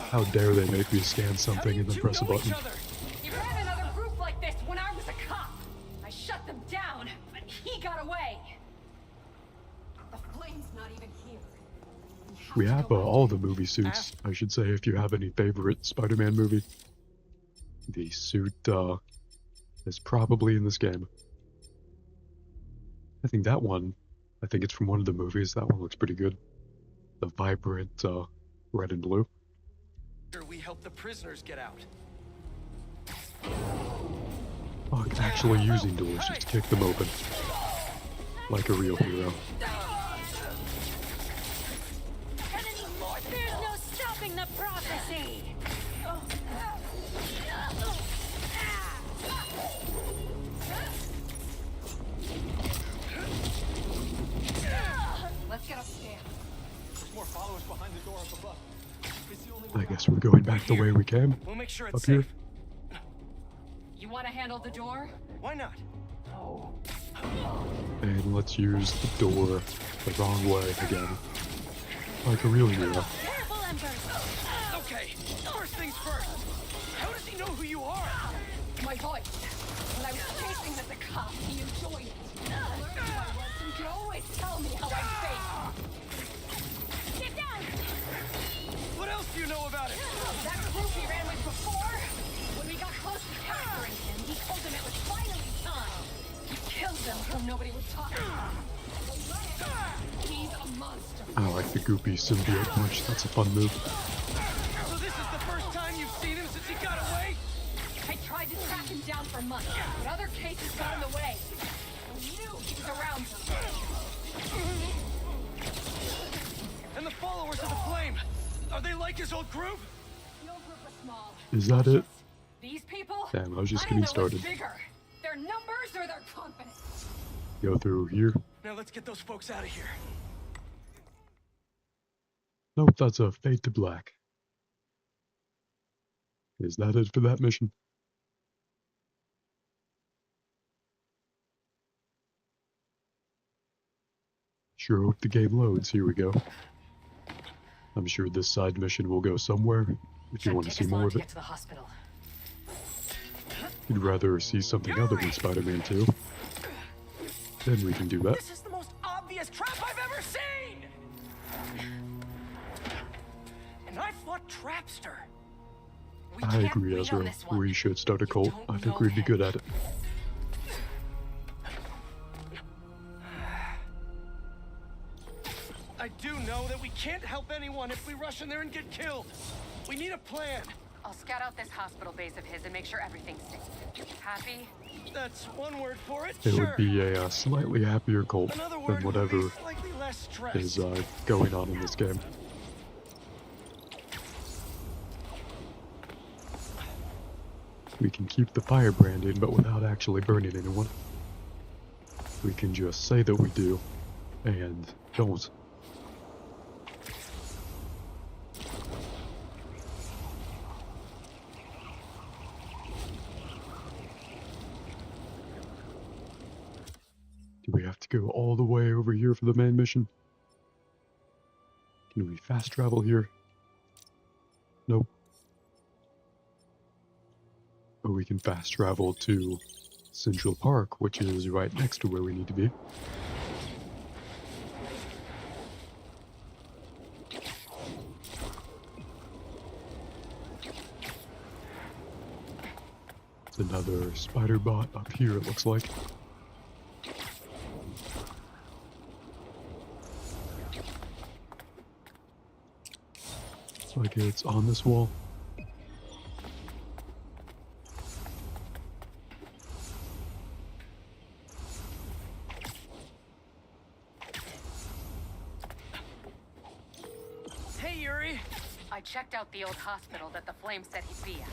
S: How dare they make me scan something and then press a button.
G: You ran another group like this when I was a cop. I shut them down, but he got away. The flame's not even here.
S: We have all the movie suits, I should say, if you have any favorite Spider-Man movie. The suit is probably in this game. I think that one, I think it's from one of the movies. That one looks pretty good. The vibrant red and blue.
D: We help the prisoners get out.
S: Fuck, actually using doors just to kick them open. Like a real hero.
E: There's no stopping the prophecy!
G: Let's get upstairs.
D: There's more followers behind the door up above.
S: I guess we're going back the way we came.
D: We'll make sure
S: up
D: it's
S: here.
D: safe.
G: You want to handle the door?
D: Why not?
S: And let's use the door the wrong way again. Like a real hero.
D: Okay, first things first. How does he know who you are?
G: My voice. When I was chasing as a cop, he enjoyed it. I learned who I was, and you can always tell me how I feel.
E: Get down!
D: What else do you know about it?
G: That group he ran with before? When we got close to capturing him, he told them it was finally time. He killed them so nobody would talk about him. He's a monster.
S: I like the goopy symbiote punch. That's a fun move.
D: So this is the first time you've seen him since he got away?
G: I tried to track him down for months, but other cases got in the way. I knew he was around somewhere.
D: And the followers of the flame, are they like his old group?
G: The old group was small.
S: Is that it?
G: These people?
S: Damn, I was just
G: I don't
S: getting
G: know
S: started.
G: what's bigger, their numbers or their confidence.
S: Go through here.
D: Now let's get those folks out of here.
S: Nope, that's a fade to black. Is that it for that mission? Sure hope the game loads. Here we go. I'm sure this side mission will go somewhere if you want to see more of it. You'd rather see something other than Spider-Man 2. Then we can do that.
D: This is the most obvious trap I've ever seen! And I fought Trapster.
S: I agree, Ezra. We should start a cult. I think we'd be good at it.
D: I do know that we can't help anyone if we rush in there and get killed. We need a plan.
Q: I'll scout out this hospital base of his and make sure everything's safe. Happy?
D: That's one word for it.
S: It
D: Sure.
S: would be a slightly happier cult
D: Another
S: than
D: word would
S: whatever
D: be slightly less stress.
S: is going on in this game. We can keep the firebranding, but without actually burning anyone. We can just say that we do, and don't. Do we have to go all the way over here for the main mission? Can we fast travel here? Nope. But we can fast travel to Central Park, which is right next to where we need to be. It's another spider bot up here, it looks like. Looks like it's on this wall.
K: Hey, Yuri.
Q: I checked out the old hospital that the flame said he'd be at.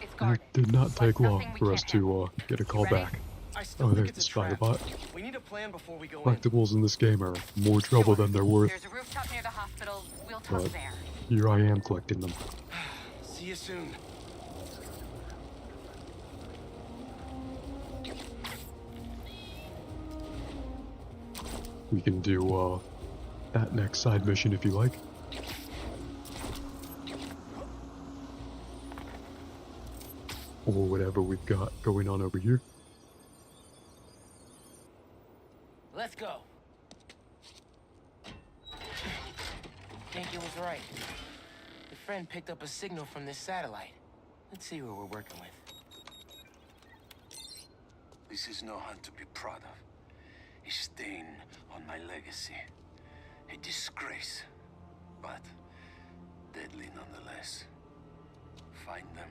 Q: It's
S: It
Q: guarded.
S: did not take long
Q: nothing we
S: for us
Q: can't
S: to get a call
Q: Ready?
S: back.
D: I still
S: Oh,
D: think
S: there's
D: it's
S: the
D: a
S: spider
D: trap.
S: bot.
D: We need a plan before we go in.
S: Collectibles in this game are more trouble than they're worth,
Q: There's a rooftop near the hospital. We'll talk
S: but
Q: there.
S: here I am collecting them.
D: See you soon.
S: We can do that next side mission if you like. Or whatever we've got going on over here.
I: Let's go. Think it was right. The friend picked up a signal from this satellite. Let's see what we're working with.
U: This is no hunt to be proud of. A stain on my legacy. A disgrace. But deadly nonetheless. Find them.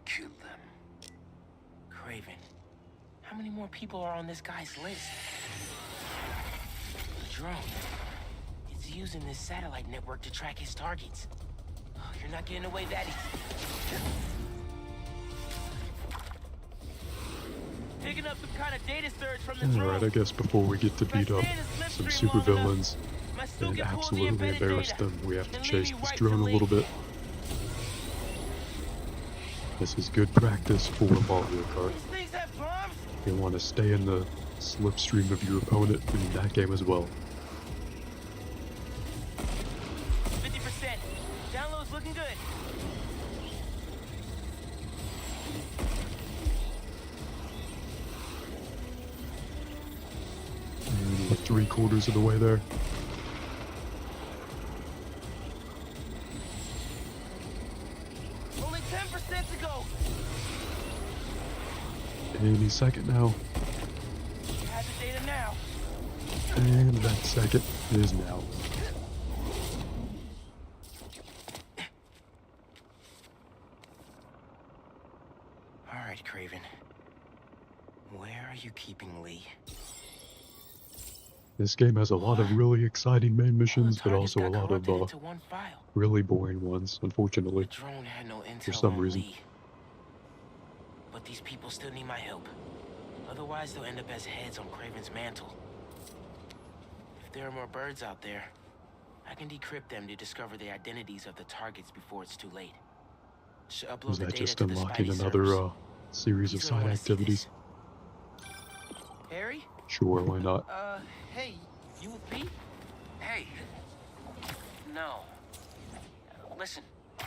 U: Kill them.
I: Craven. How many more people are on this guy's list? The drone. It's using this satellite network to track his targets. Oh, you're not getting away that easy.
K: Picking up some kind of data surge from the drone.
S: Alright, I guess before we get to beat up some supervillains and absolutely embarrass them, we have to chase this drone a little bit. This is good practice for Mario Kart. You want to stay in the slipstream of your opponent in that game as well.
K: 50%. Download's looking good.
S: And we're 3/4 of the way there.
K: Only 10% to go.
S: Any second now.
K: You have the data now.
S: And that second is now.
I: Alright, Craven. Where are you keeping Lee?
S: This game has a lot of really exciting main missions, but also a lot of really boring ones, unfortunately.
I: The drone had no intel
S: For some
I: on
S: reason.
I: Lee. But these people still need my help. Otherwise, they'll end up as heads on Craven's mantle. If there are more birds out there, I can decrypt them to discover the identities of the targets before it's too late. Should upload
S: Is
I: the
S: that
I: data
S: just
I: to the
S: unlocking
I: Spidey
S: another
I: servers.
S: series of
I: He's gonna
S: side
I: wanna see
S: activities?
K: Harry?
S: Sure, why not?
K: Hey, you with Pete?
F: Hey. No. Listen,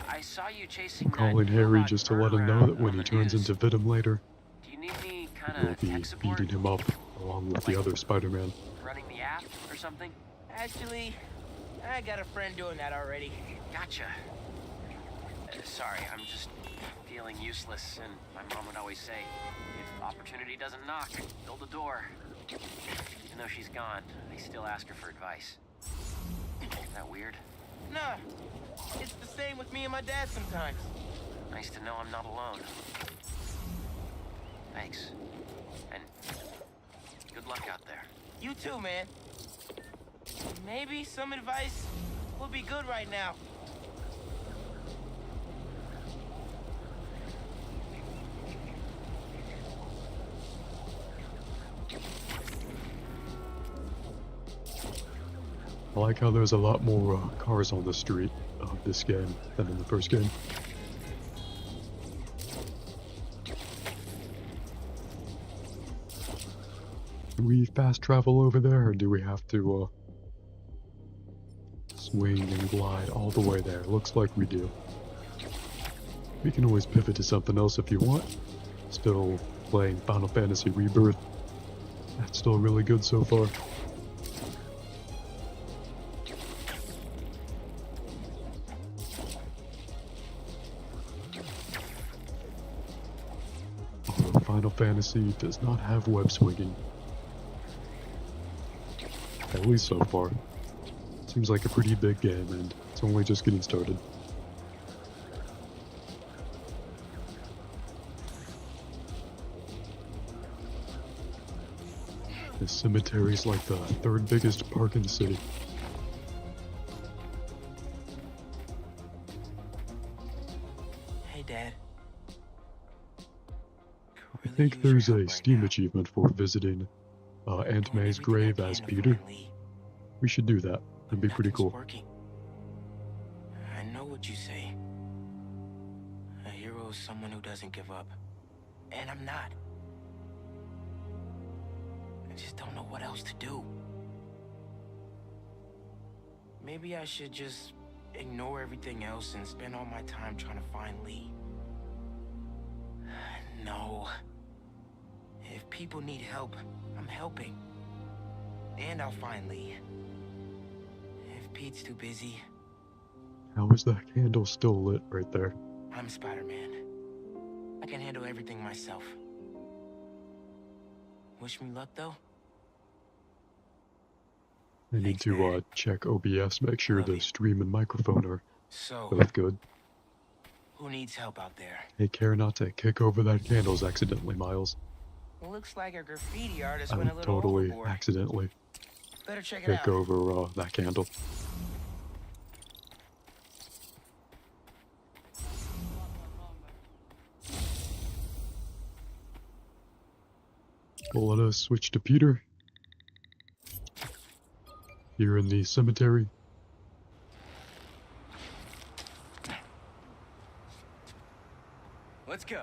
F: I saw you chasing
S: I'm calling Harry just to let him know that when he turns into Venom later,
F: Do you need me kind
S: we'll
F: of
S: be
F: tech support?
S: beating him up along with the other Spider-Man.
F: Running the app or something?
K: Actually, I got a friend doing that already.
F: Gotcha. Sorry, I'm just feeling useless, and my mom would always say, if opportunity doesn't knock, build a door. Even though she's gone, I still ask her for advice. Isn't that weird?
K: Nah, it's the same with me and my dad sometimes.
F: Nice to know I'm not alone. Thanks. And good luck out there.
K: You too, man. Maybe some advice would be good right now.
S: I like how there's a lot more cars on the street of this game than in the first game. Do we fast travel over there, or do we have to swing and glide all the way there? Looks like we do. We can always pivot to something else if you want. Still playing Final Fantasy Rebirth. That's still really good so far. Although Final Fantasy does not have web swinging. At least so far. Seems like a pretty big game and it's only just getting started. This cemetery is like the third biggest park in the city.
I: Hey, Dad.
S: I think there's a Steam achievement for visiting Aunt May's grave as Peter. We should do that. That'd be pretty cool.
I: I know what you say. A hero is someone who doesn't give up. And I'm not. I just don't know what else to do. Maybe I should just ignore everything else and spend all my time trying to find Lee. No. If people need help, I'm helping. And I'll find Lee. If Pete's too busy...
S: How is that candle still lit right there?
I: I'm Spider-Man. I can handle everything myself. Wish me luck, though?
S: I need to check OBS, make sure the stream and microphone are both good.
I: Who needs help out there?
S: Hey, care not to kick over that candles accidentally, Miles.
I: Looks like a graffiti artist
S: I
I: went a
S: would
I: little
S: totally
I: overboard.
S: accidentally
I: Better check it
S: kick
I: out.
S: over that candle. Well, let us switch to Peter. Here in the cemetery.
D: Let's go.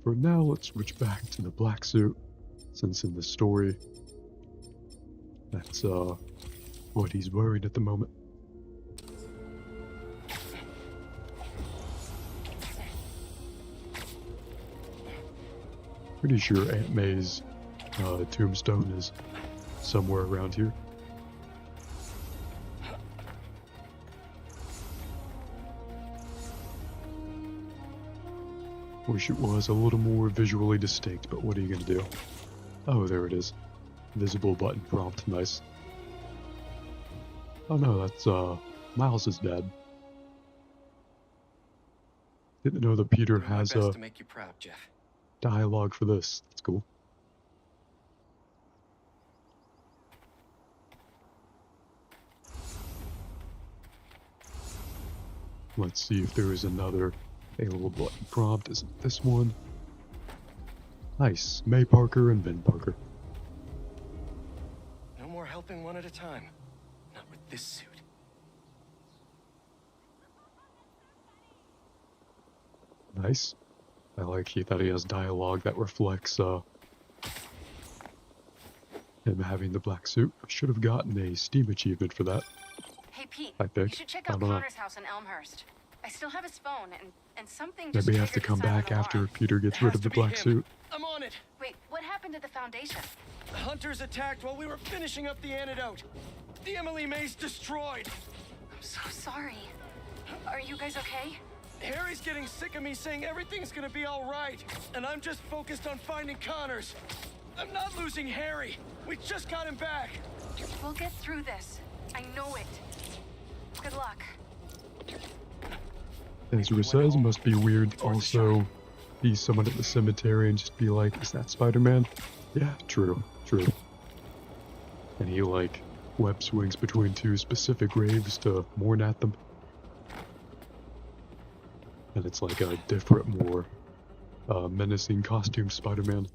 S: For now, let's switch back to the black suit, since in the story, that's, what he's wearing at the moment. Pretty sure Aunt May's, tombstone is somewhere around here. Wish it was a little more visually distinct, but what are you gonna do? Oh, there it is. Visible button prompt, nice. Oh no, that's, Miles' dad. Didn't know that Peter has,
D: Best to make you proud, Jeff.
S: dialogue for this. That's cool. Let's see if there is another available button prompt. Is it this one? Nice. May Parker and Ben Parker.
D: No more helping one at a time. Not with this suit.
S: Nice. I like that he has dialogue that reflects him having the black suit. I should have gotten a Steam achievement for that.
Q: Hey, Pete,
S: I think.
Q: you should check
S: I
Q: out
S: don't know.
Q: Connor's house in Elmhurst. I still have his phone, and something just
S: Maybe I have to
Q: triggered
S: come
Q: the silent
S: back after
Q: alarm.
S: Peter gets rid of the black suit.
D: I'm on it.
Q: Wait, what happened to the Foundation?
D: Hunters attacked while we were finishing up the antidote. The Emily May's destroyed.
Q: I'm so sorry. Are you guys okay?
D: Harry's getting sick of me saying everything's gonna be all right, and I'm just focused on finding Connors. I'm not losing Harry. We just got him back.
Q: We'll get through this. I know it. Good luck.
S: Ezra says must be weird also be someone at the cemetery and just be like, is that Spider-Man? Yeah, true. And he like web swings between two specific graves to mourn at them. And it's like a different, more menacing costume Spider-Man.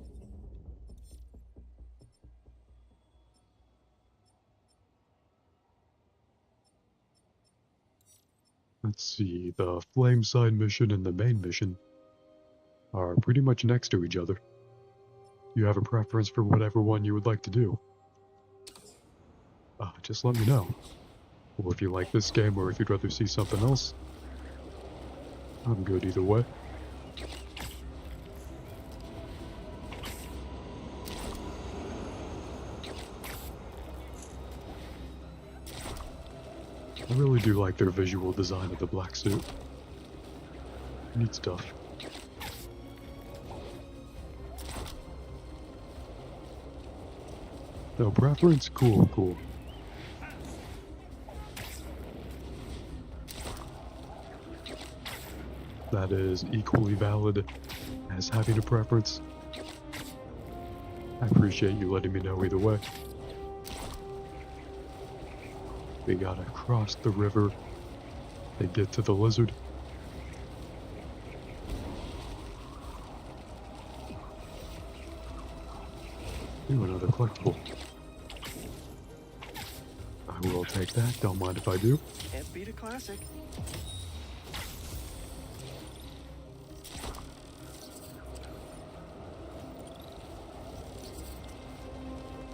S: Let's see, the flame side mission and the main mission are pretty much next to each other. You have a preference for whatever one you would like to do. Just let me know. Or if you like this game or if you'd rather see something else, I'm good either way. I really do like their visual design of the black suit. Neat stuff. No preference? Cool, cool. That is equally valid as having a preference. I appreciate you letting me know either way. We gotta cross the river and get to the lizard. Ooh, another collectible. I will take that, don't mind if I do.
D: Can't beat a classic.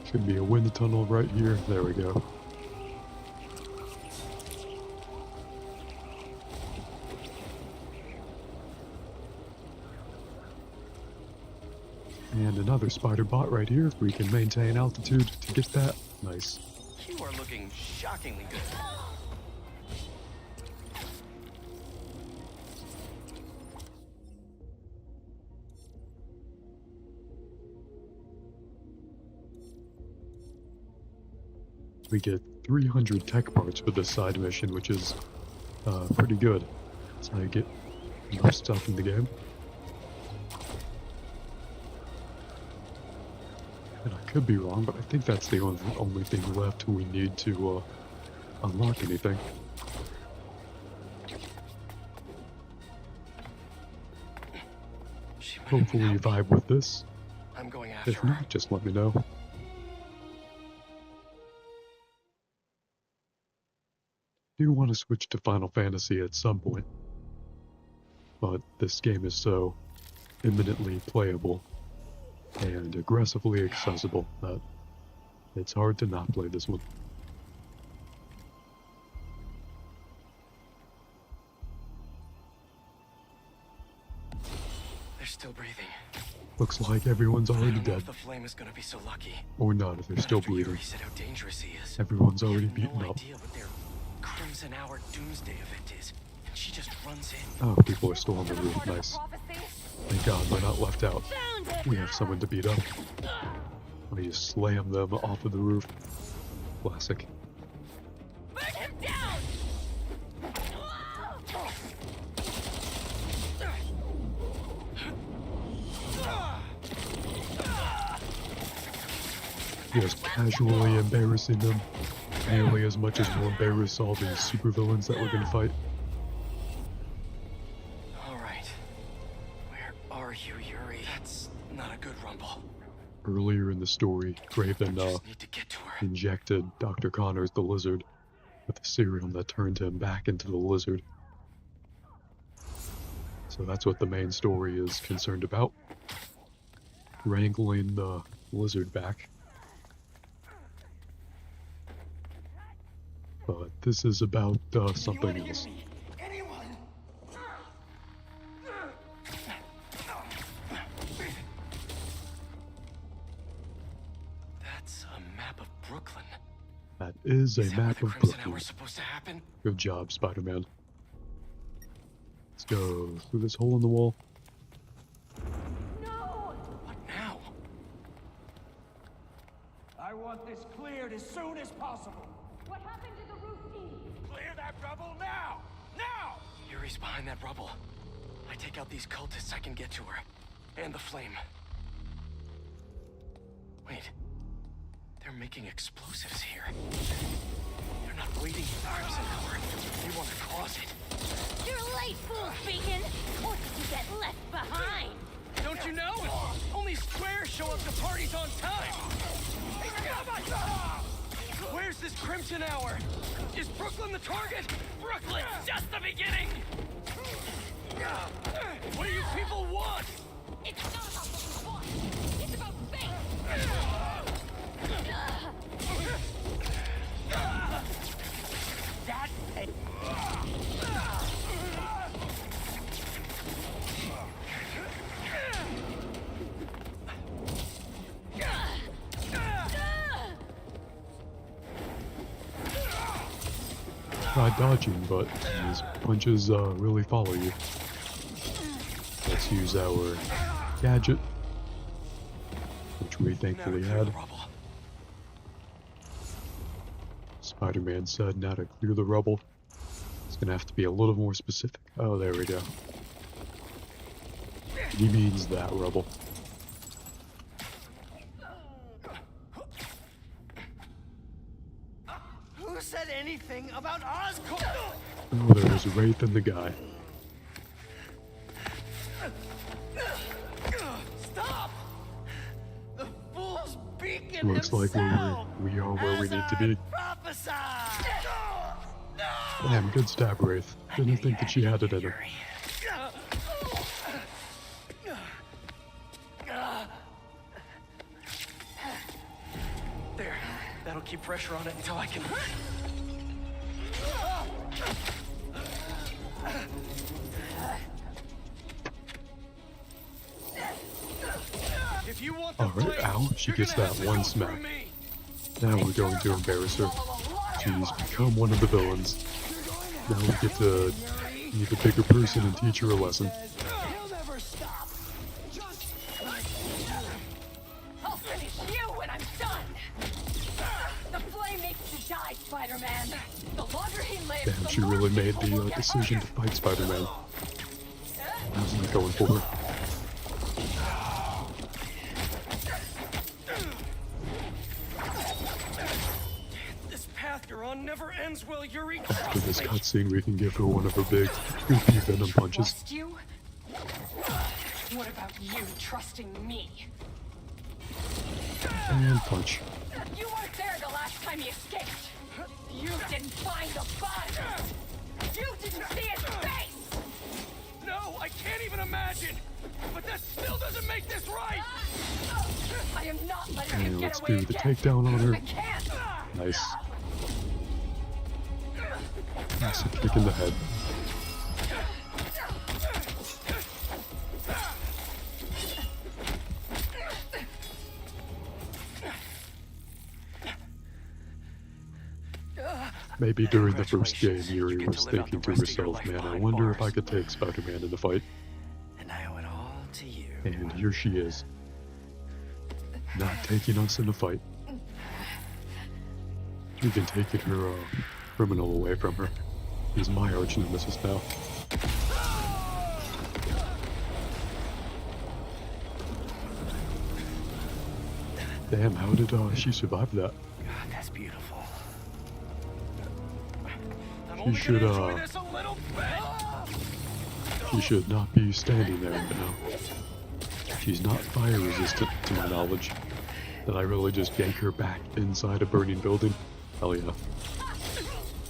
S: Should be a wind tunnel right here. There we go. And another spider bot right here if we can maintain altitude to get that. Nice.
D: You are looking shockingly good.
S: We get 300 tech parts for this side mission, which is pretty good. That's how you get enough stuff in the game. And I could be wrong, but I think that's the only thing left we need to unlock anything. Hopefully you vibe with this.
D: I'm going after
S: If not, just let me know. I do want to switch to Final Fantasy at some point, but this game is so imminently playable and aggressively accessible that it's hard to not play this one.
D: They're still breathing.
S: Looks like everyone's already
D: I don't know
S: dead.
D: if the flame is gonna be so lucky.
S: Or not if they're still
D: After
S: bleeding.
D: Yuri said how dangerous he is.
S: Everyone's already
D: no
S: beaten up.
D: idea what their Crimson Hour Doomsday event is, and she just runs in.
S: Oh, people are still on the roof. Nice. Thank God we're not left out. We have someone to beat up. We just slam them off of the roof. Classic.
G: Burn him down!
S: Just casually embarrassing them. Nearly as much as we'll embarrass all these supervillains that we're gonna fight.
D: Alright. Where are you, Yuri? That's not a good rumble.
S: Earlier in the story, Craven injected Dr. Connors the lizard with a serum that turned him back into the lizard. So that's what the main story is concerned about. Wrangling the lizard back. But this is about something else.
D: That's a map of Brooklyn.
S: That is a map of
D: Crimson
S: Brooklyn.
D: Hour's supposed to happen?
S: Good job, Spider-Man. Let's go through this hole in the wall.
D: What now?
B: I want this cleared as soon as possible.
G: What happened to the roof team?
B: Clear that rubble now! Now!
D: Yuri's behind that rubble. I take out these cultists, I can get to her. And the flame. Wait. They're making explosives here. They're not waiting for the Crimson Hour. They want to cause it.
G: You're late, fool beacon! Or did you get left behind?
D: Don't you know? Only squares show up to parties on time! Where's this Crimson Hour? Is Brooklyn the target?
G: Brooklyn's just the beginning!
D: What do you people want?
G: It's not about what we want! It's about fate!
B: That's it!
S: try dodging, but his punches really follow you. Let's use our gadget, which we thankfully had. Spider-Man said now to clear the rubble. It's gonna have to be a little more specific. Oh, there we go. He means that rubble.
D: Who said anything about Oscorp?
S: Oh, there's Wraith and the guy.
D: Stop! The fool's beacon
S: Looks like we are where we need to be. Damn, good stab, Wraith. Didn't think that she had it in her.
D: There. That'll keep pressure on it until I can... If you want the
S: Alright, ow, she gets that one smack. Now we're going to embarrass her. She's become one of the villains. Now we get to be the bigger person and teach her a lesson.
G: I'll finish you when I'm done. The flame needs to die, Spider-Man. The longer he lives,
S: Damn, she really made the decision to fight Spider-Man. How's that going for her?
D: This path you're on never ends, Will Yuri.
S: After this cutscene, we can give her one of her big, goofy venom punches.
G: Trust you? What about you trusting me?
S: And punch.
G: You weren't there the last time he escaped. You didn't find the body. You didn't see his face.
D: No, I can't even imagine. But that still doesn't make this right.
G: I am not letting
S: And
G: you
S: let's
G: get away
S: do the
G: again.
S: takedown on her.
G: I can't.
S: Nice. Nice kick in the head. Maybe during the first game, Yuri was thinking to herself, man, I wonder if I could take Spider-Man in the fight.
D: And I owe it all to you.
S: And here she is. Not taking us in a fight. We can take her criminal away from her. He's my arch nemesis now. Damn, how did she survive that?
D: God, that's beautiful.
S: She should not be standing there now. She's not fire resistant, to my knowledge. Did I really just yank her back inside a burning building? Hell yeah.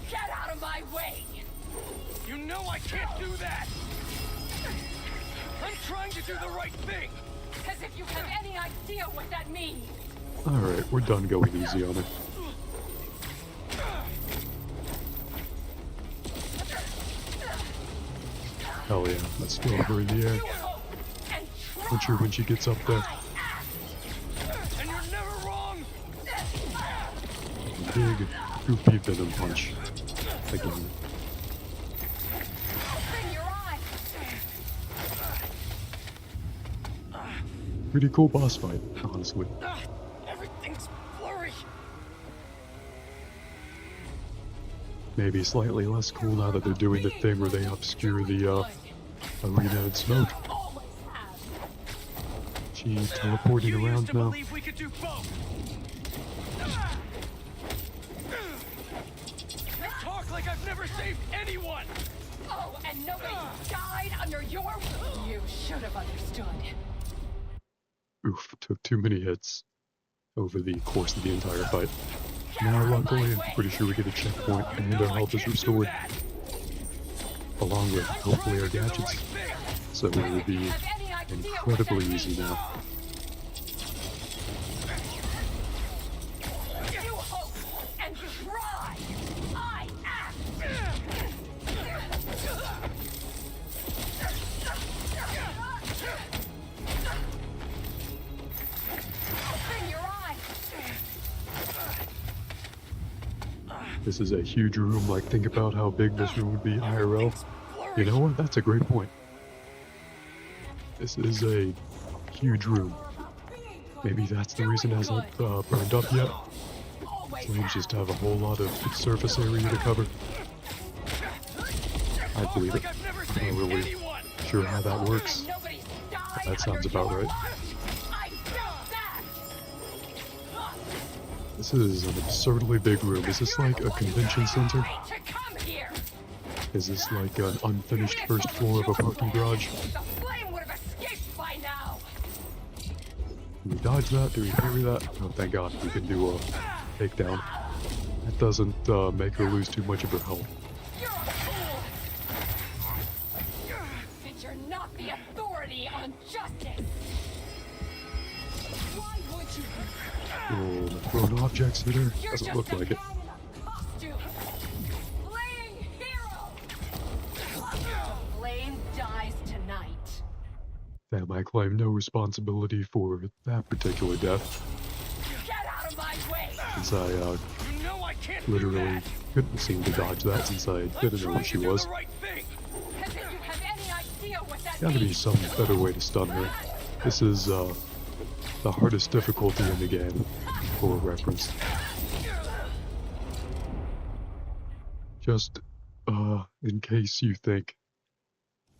G: Get out of my way.
D: You know I can't do that. I'm trying to do the right thing.
G: As if you have any idea what that means.
S: Alright, we're done going easy on her. Hell yeah, let's throw her in the air. Punch her when she gets up there.
D: And you're never wrong.
S: Big, goofy venom punch. Again.
G: Open your eyes.
S: Pretty cool boss fight, honestly.
D: Everything's blurry.
S: Maybe slightly less cool now that they're doing the thing where they obscure the arena in smoke. She's teleporting around now.
D: We could do both. Talk like I've never saved anyone.
G: Oh, and nobody died under your... You should have understood.
S: Oof, took too many hits over the course of the entire fight. Now, luckily, I'm pretty sure we get a checkpoint and our health is restored. Along with, hopefully, our gadgets. So it will be incredibly easy now.
G: You hope and try. I act. Open your eyes.
S: This is a huge room. Like, think about how big this room would be IRL. You know what? That's a great point. This is a huge room. Maybe that's the reason it hasn't burned up yet. Flames just have a whole lot of surface area to cover. I believe it. I'm not really sure how that works. But that sounds about right. This is an absurdly big room. Is this like a convention center? Is this like an unfinished first floor of a parking garage? Can we dodge that? Do we parry that? Oh, thank God. We can do a takedown. That doesn't make her lose too much of her health.
G: You're not the authority on justice. Why would you?
S: Oh, thrown objects hit her? Doesn't look like it.
G: Flame dies tonight.
S: Damn, I claim no responsibility for that particular death.
G: Get out of my way!
S: Since I literally couldn't seem to dodge that since I didn't know where she was. Gotta be some better way to stun her. This is the hardest difficulty in the game, for reference. Just in case you think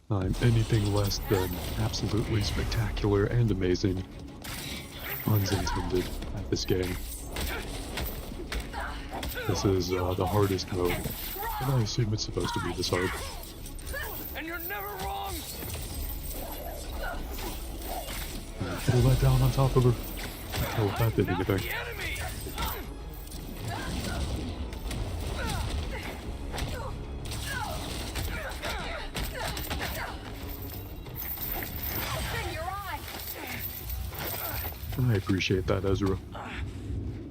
S: I'm anything less than absolutely spectacular and amazing, puns intended, at this game. This is the hardest mode, and I assume it's supposed to be this hard.
B: And you're never wrong.
S: Pull that down on top of her. Can't tell if that did anything. I appreciate that, Ezra.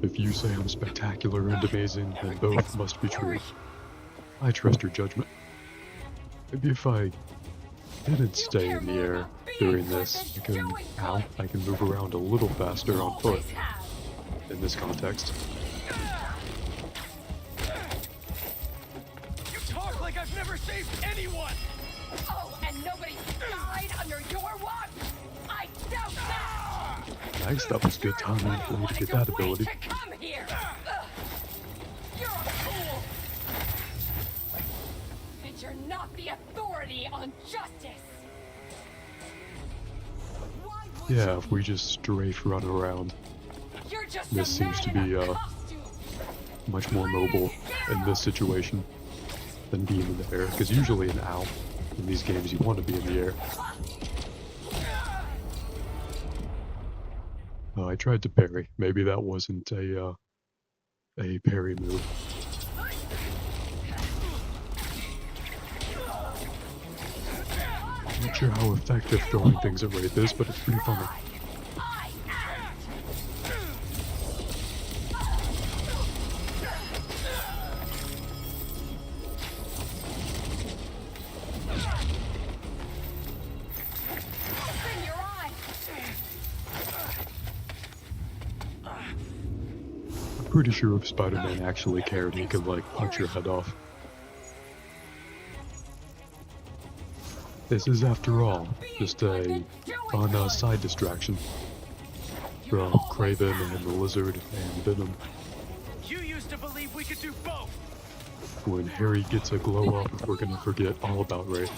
S: If you say I'm spectacular and amazing, then both must be true. I trust your judgment. Maybe if I didn't stay in the air during this, I can move around a little faster on foot in this context.
B: You talk like I've never saved anyone.
G: Oh, and nobody died under your watch. I doubt that.
S: Nice, that was good timing for me to get that ability.
G: Come here. You're a fool. And you're not the authority on justice.
S: Yeah, if we just strafe run around. This seems to be much more mobile in this situation than being in the air, because usually in these games you want to be in the air. I tried to parry. Maybe that wasn't a parry move. Not sure how effective throwing things at Wraith is, but it's pretty funny. I'm pretty sure if Spider-Man actually cared, he could, like, punch your head off. This is, after all, just a fun side distraction from Kraven and the Lizard and Venom.
B: You used to believe we could do both.
S: When Harry gets a glow up, we're gonna forget all about Wraith.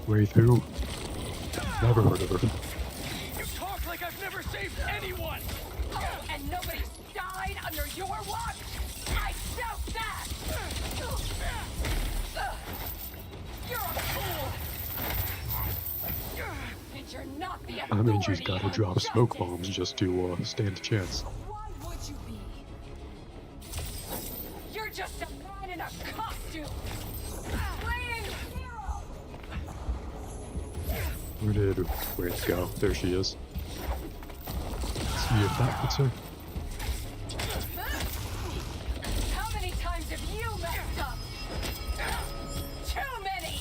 S: Wraith who? Never heard of her.
B: You talk like I've never saved anyone.
G: Oh, and nobody died under your watch. I doubt that. You're a fool. And you're not the authority.
S: I mean, she's gotta drop smoke bombs just to stand a chance.
G: Why would you be? You're just a man in a costume. Playing hero.
S: Where did Wraith go? There she is. Let's see if that fits her.
G: How many times have you messed up? Too many.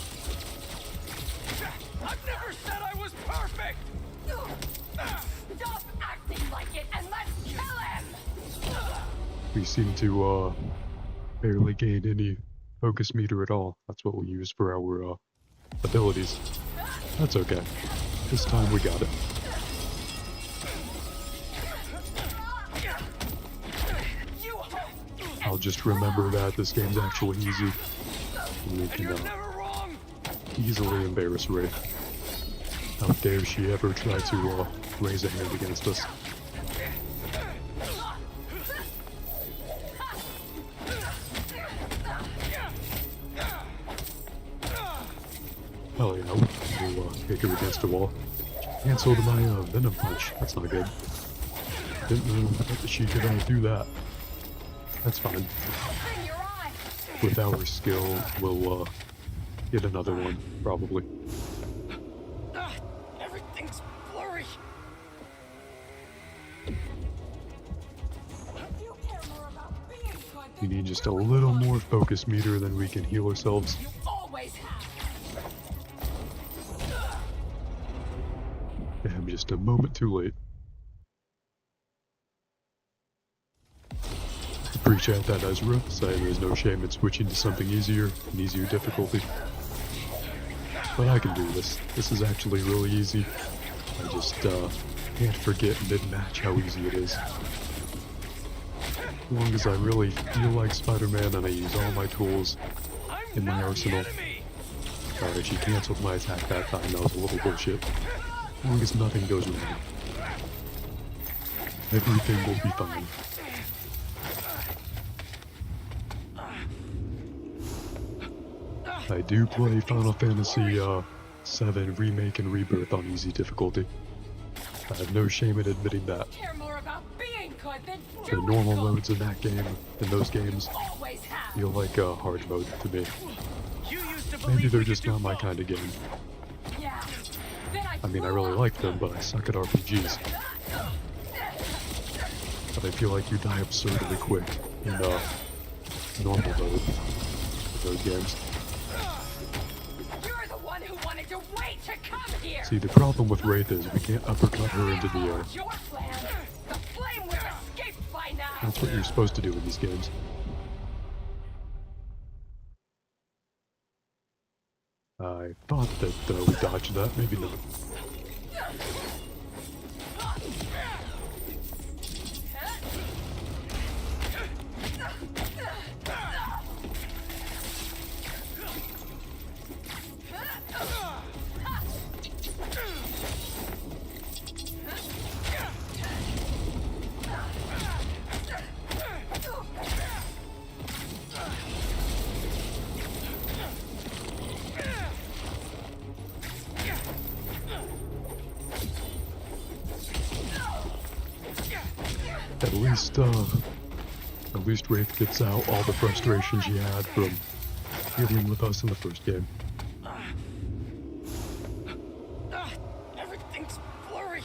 B: I've never said I was perfect.
G: Stop acting like it and let's kill him.
S: We seem to barely gained any focus meter at all. That's what we use for our abilities. That's okay. This time we got it. I'll just remember that this game's actually easy. And we can easily embarrass Ray. How dare she ever try to raise a hand against us. Hell yeah, we'll kick her against a wall. Cancelled my Venom Punch. That's not good. Didn't know that she could do that. That's fine. With our skill, we'll get another one, probably.
T: Everything's blurry.
S: We need just a little more focus meter, then we can heal ourselves. I'm just a moment too late. Appreciate that, Ezra, saying there's no shame in switching to something easier, an easier difficulty. But I can do this. This is actually really easy. I just can't forget mid-match how easy it is. As long as I really feel like Spider-Man and I use all my tools in my arsenal. Alright, she canceled my attack that time. That was a little bullshit. As long as nothing goes wrong, everything will be fine. I do play Final Fantasy VII Remake and Rebirth on easy difficulty. I have no shame in admitting that. The normal modes in that game, in those games, feel like a hard mode to me. Maybe they're just not my kind of game. I mean, I really like them, but I suck at RPGs. But I feel like you die absurdly quick in normal mode in those games. See, the problem with Wraith is we can't uppercut her into the air. That's what you're supposed to do in these games. I thought that we dodged that, maybe not. At least Wraith gets out all the frustration she had from dealing with us in the first game.
T: Everything's blurry.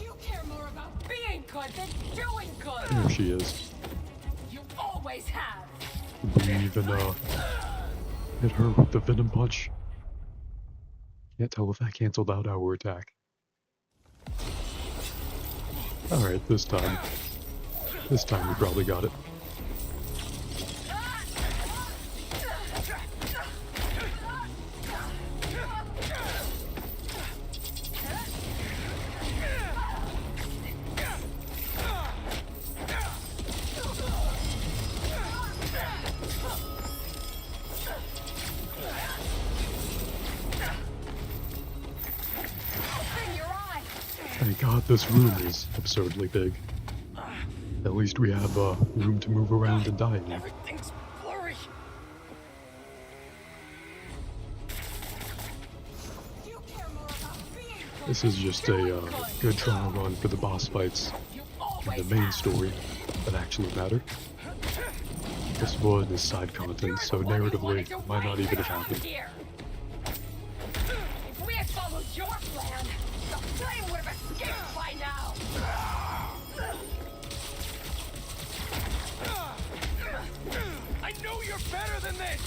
T: You care more about being good than doing good.
S: There she is.
T: You always have.
S: We even hit her with the Venom Punch. Can't tell if that canceled out our attack. Alright, this time we probably got it. Thank God this room is absurdly big. At least we have room to move around and die in.
T: Everything's blurry.
S: This is just a good trial run for the boss fights and the main story that actually matter. This one is side content, so narratively it might not even have happened.
T: If we had followed your plan, the flame would have escaped by now. I know you're better than this.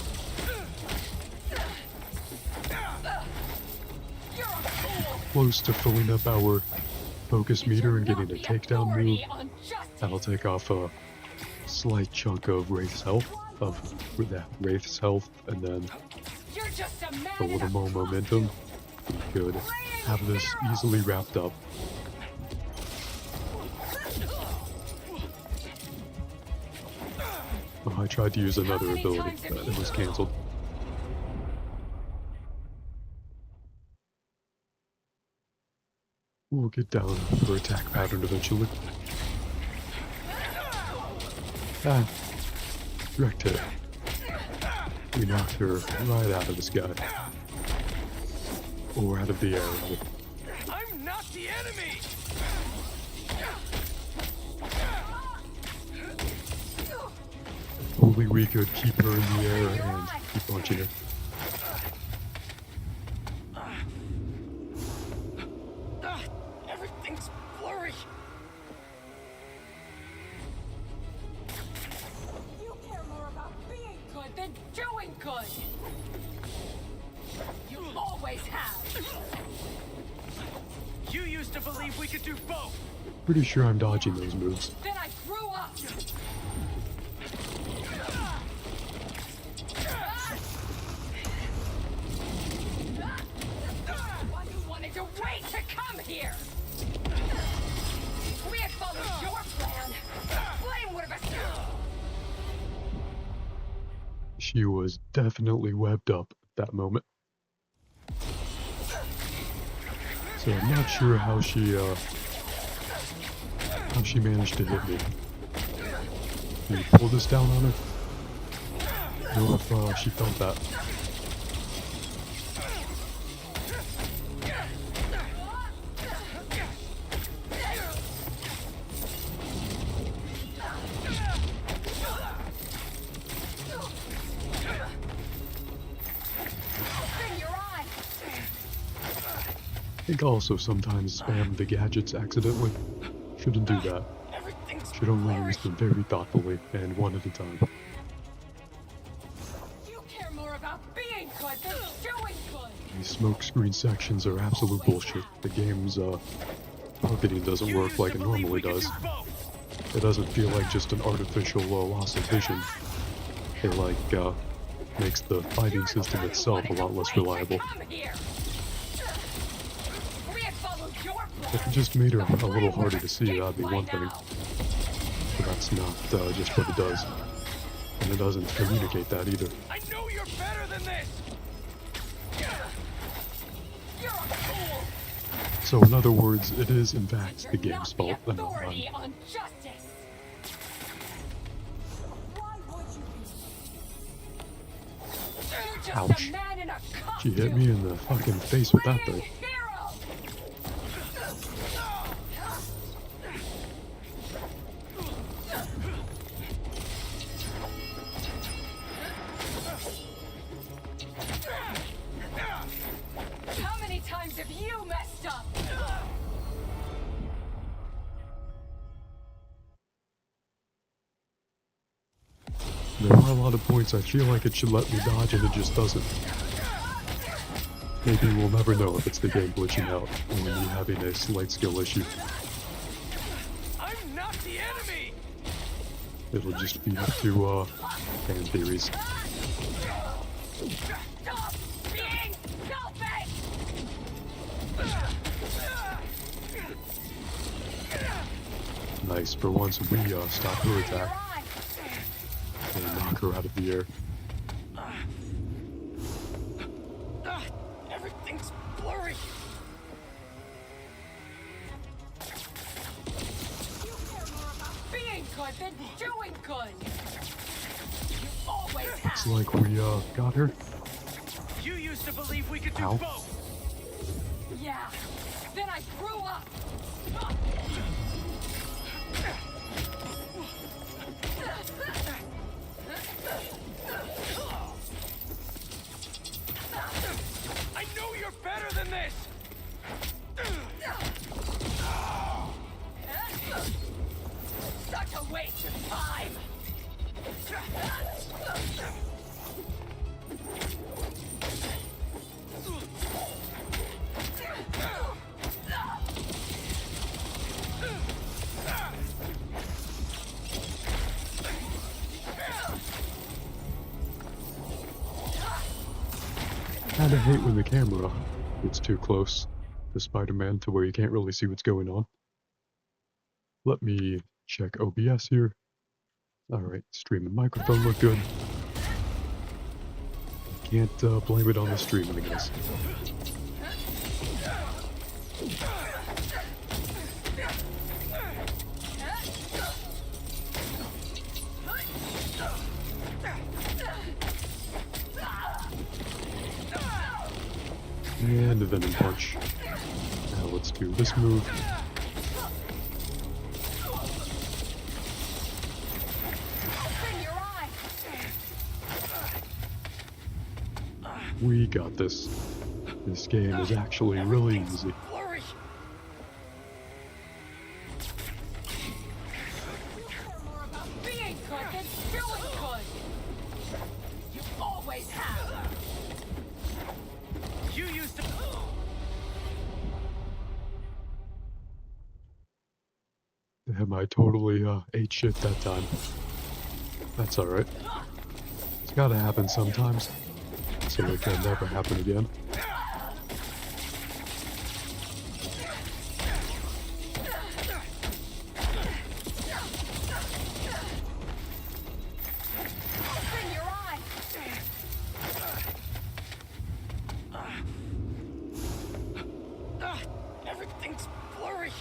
T: You're a fool.
S: Close to filling up our focus meter and getting a takedown move.
T: On just
S: That'll take off a slight chunk of Wraith's health, and then
T: You're just a man
S: a little more momentum. We could have this easily wrapped up. Oh, I tried to use another ability, but it was cancelled. We'll get down her attack pattern eventually. Ah, direct hit. We knocked her right out of the sky. Or out of the air, rather.
B: I'm not the enemy!
S: Only we could keep her in the air and keep punching her.
B: Everything's blurry.
T: You care more about being good than doing good. You always have.
B: You used to believe we could do both.
S: Pretty sure I'm dodging those moves.
T: Then I grew up. Why you wanted to wait to come here? We had followed your plan. Flame would have escaped.
S: She was definitely webbed up at that moment. So I'm not sure how she managed to hit me. Did you pull this down on her? I don't know if she felt that. I think also sometimes spam the gadgets accidentally. Shouldn't do that. Should only use them very thoughtfully and one at a time.
T: You care more about being good than doing good.
S: These smoke screen sections are absolute bullshit. The game's pocketing doesn't work like it normally does. It doesn't feel like just an artificial loss of vision. It makes the fighting system itself a lot less reliable. If it just made her a little harder to see, that'd be one thing. But that's not just what it does. And it doesn't communicate that either.
B: I know you're better than this. You're a fool.
S: So in other words, it is in fact the game's fault and not mine.
T: On justice. Why would you be? You're just
S: Ouch.
T: a man in a
S: She hit me in the fucking face with that thing.
T: How many times have you messed up?
S: There are a lot of points I feel like it should let me dodge and it just doesn't. Maybe we'll never know if it's the game glitching out or me having a slight skill issue.
B: I'm not the enemy.
S: It'll just be up to fan theories.
T: Stop being selfish!
S: Nice, for once we stop her attack and knock her out of the air.
B: Everything's blurry.
T: You care more about being good than doing good. You always have.
S: Looks like we got her.
B: You used to believe we could do
S: Ow.
B: both.
T: Yeah. Then I grew up.
B: I know you're better than this.
T: Such a waste of time.
S: kinda hate when the camera gets too close to Spider-Man to where you can't really see what's going on. Let me check OBS here. Alright, stream and microphone look good. Can't blame it on the streaming, I guess. And then in punch. Now let's do this move. We got this. This game is actually really easy. Damn, I totally ate shit that time. That's alright. It's gotta happen sometimes, so it can never happen again.
K: Everything's blurry.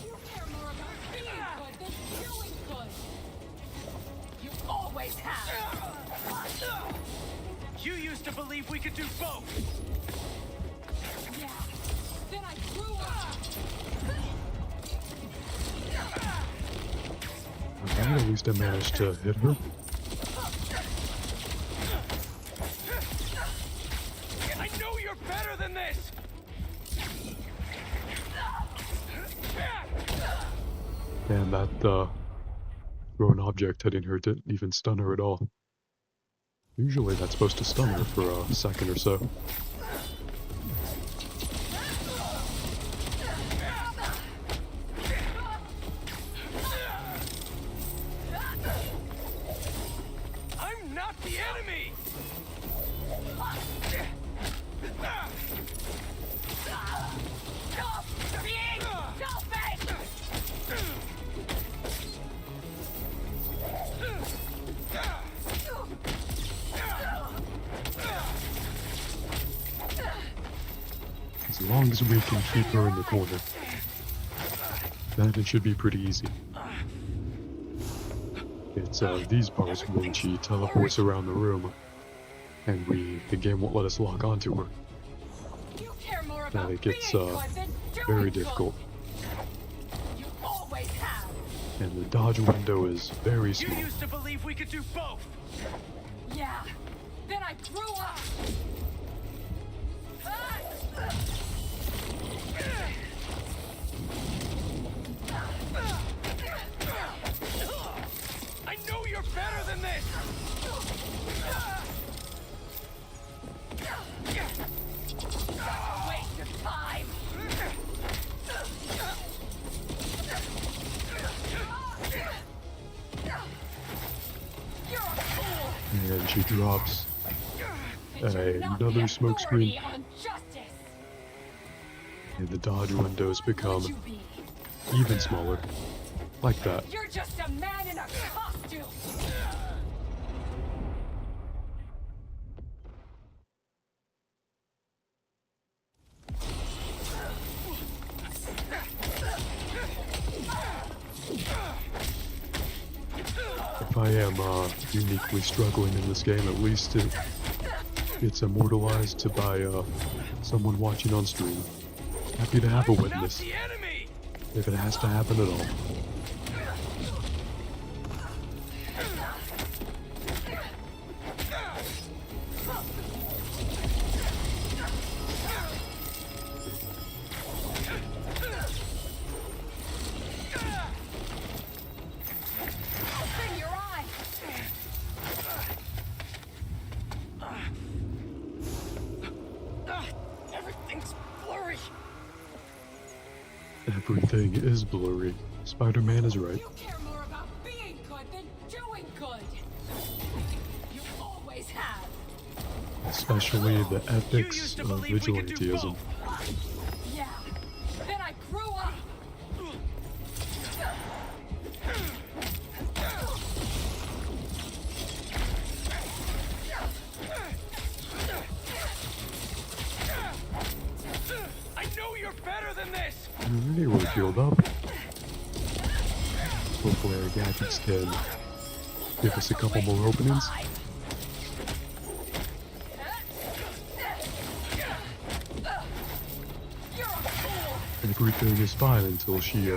T: You care more about being good than doing good. You always have.
K: You used to believe we could do both.
T: Yeah. Then I grew up.
S: Okay, at least I managed to hit her.
K: I know you're better than this.
S: And that thrown object hitting her didn't even stun her at all. Usually that's supposed to stun her for a second or so.
K: I'm not the enemy.
T: Stop being selfish!
S: As long as we can keep her in the corner, then it should be pretty easy. It's these parts when she teleports around the room, and the game won't let us lock onto her.
T: You care more
S: Then
T: about
S: it gets
T: being good than doing
S: very
T: good.
S: difficult,
T: You always have.
S: and the dodge window is very small.
K: You used to believe we could do both.
T: Yeah. Then I grew up.
K: I know you're better than this.
T: Waste of time. You're a fool.
S: And she drops another smoke screen,
T: On justice.
S: and the dodge windows become even smaller, like that.
T: You're just a man in a costume.
S: If I am uniquely struggling in this game, at least it's immortalized by someone watching on stream. Happy to have a witness, if it has to happen at all.
T: Open your eyes.
K: Everything's blurry.
S: Everything is blurry. Spider-Man is right.
T: You care more about being good than doing good.
S: especially the ethics of vigilantism.
T: Yeah. Then I grew up.
K: I know you're better than this!
S: Alright, we're healed up. Hopefully our gadgets can give us a couple more openings. Everything is fine until she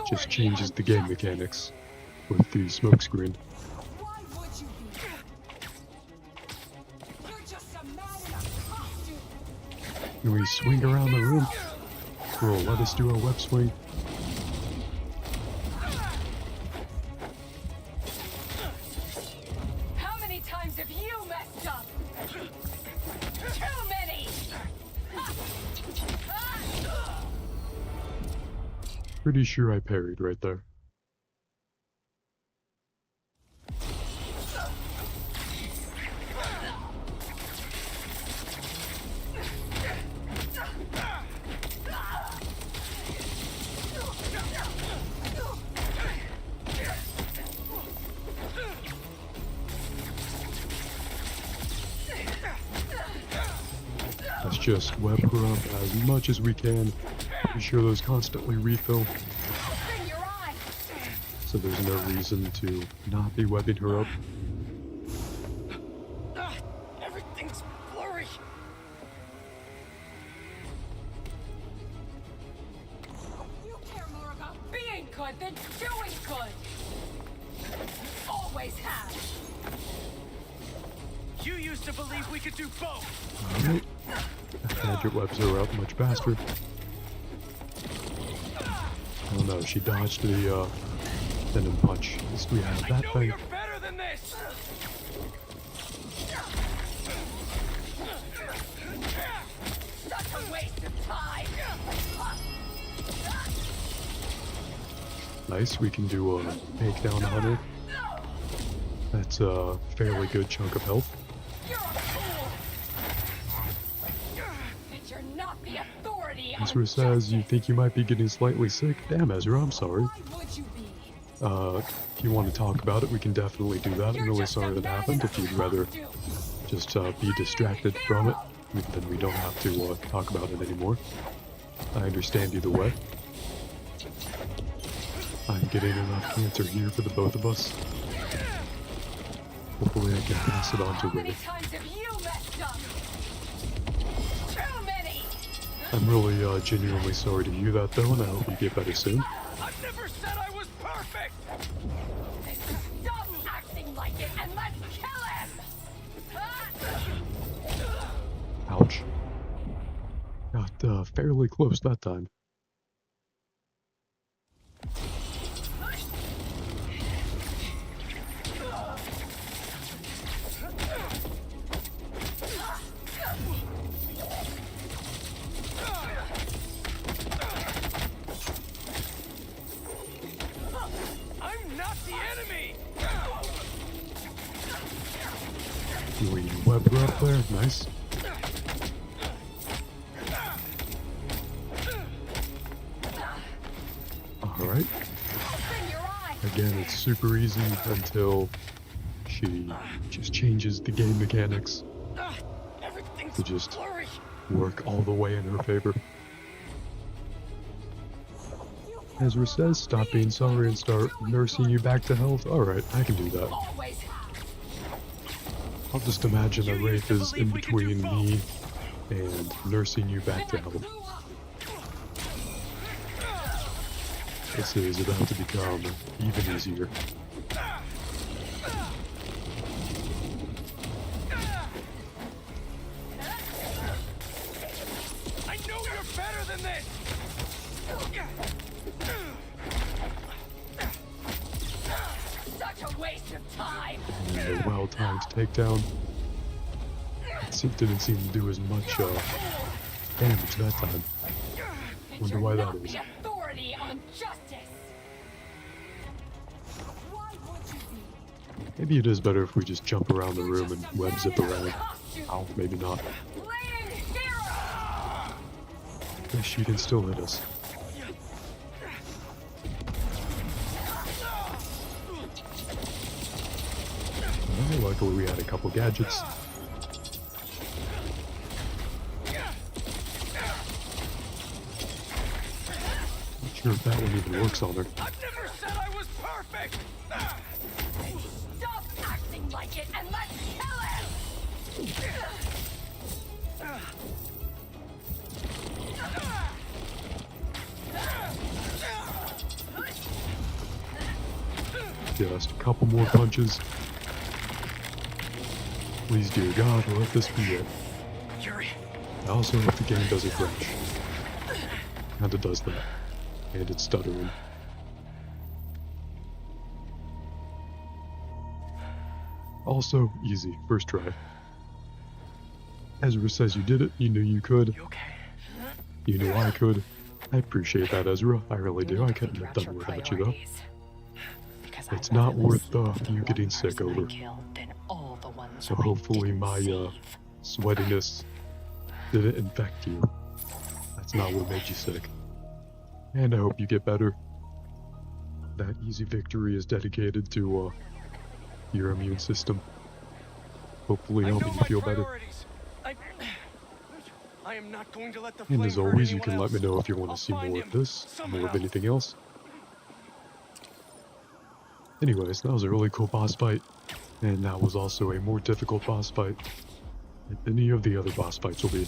S: just changes the game mechanics with the smoke screen.
T: Why would you be? You're just a man in a costume.
S: Can we swing around the room? Will let us do our web swing.
T: How many times have you messed up? Too many.
S: Pretty sure I parried right there. Let's just web her up as much as we can. Be sure those constantly refill. So there's no reason to not be webbing her up.
K: Everything's blurry.
T: You care more about being good than doing good. You always have.
K: You used to believe we could do both.
S: Alright. Gadget webs her up much faster. Oh no, she dodged the venom punch. At least we have that thing.
K: You're better than this.
T: Such a waste of time.
S: Nice, we can do a takedown on her. That's a fairly good chunk of health.
T: You're a fool. And you're not the authority.
S: Ezra says you think you might be getting slightly sick. Damn, Ezra, I'm sorry.
T: Why would you be?
S: If you want to talk about it, we can definitely do that. I'm really sorry that happened. If you'd rather just be distracted from it, then we don't have to talk about it anymore. I understand either way. I'm getting enough cancer here for the both of us. Hopefully I can pass it on to Ray.
T: Times have you messed up? Too many.
S: I'm really genuinely sorry to hear that though, and I hope you get better soon.
K: I've never said I was perfect.
T: Stop acting like it and let's kill him.
S: Ouch. Got fairly close that time.
K: I'm not the enemy.
S: Do we web her up there? Nice. Alright. Again, it's super easy until she just changes the game mechanics to just work all the way in her favor. Ezra says, stop being sorry and start nursing you back to health. Alright, I can do that. I'll just imagine that Wraith is in between me and nursing you back to health. This is about to become even easier.
K: I know you're better than this.
T: Such a waste of time.
S: And a well-timed takedown. It didn't seem to do as much damage that time. Wonder why that is.
T: Authority on justice. Why would you be?
S: Maybe it is better if we just jump around the room and web zip around. Oh, maybe not. Yeah, she can still hit us. Well, luckily we had a couple gadgets. Not sure if that one even works on her.
B: I've never said I was perfect!
G: Stop acting like it and let's kill him!
S: Just a couple more punches. Please, dear God, let this be it. I also hope the game doesn't crash. And it does that. And it's stuttering. Also, easy. First try. Ezra says you did it. You knew you could. You knew I could. I appreciate that, Ezra. I really do. I couldn't have done it without you, though. It's not worth you getting sick over. So hopefully my sweatiness didn't infect you. That's not what made you sick. And I hope you get better. That easy victory is dedicated to your immune system. Hopefully helping you feel better.
D: I am not going to let the
S: And as always, you can let me know if you want to see more of this, more of anything else. Anyways, that was a really cool boss fight, and that was also a more difficult boss fight than any of the other boss fights will be.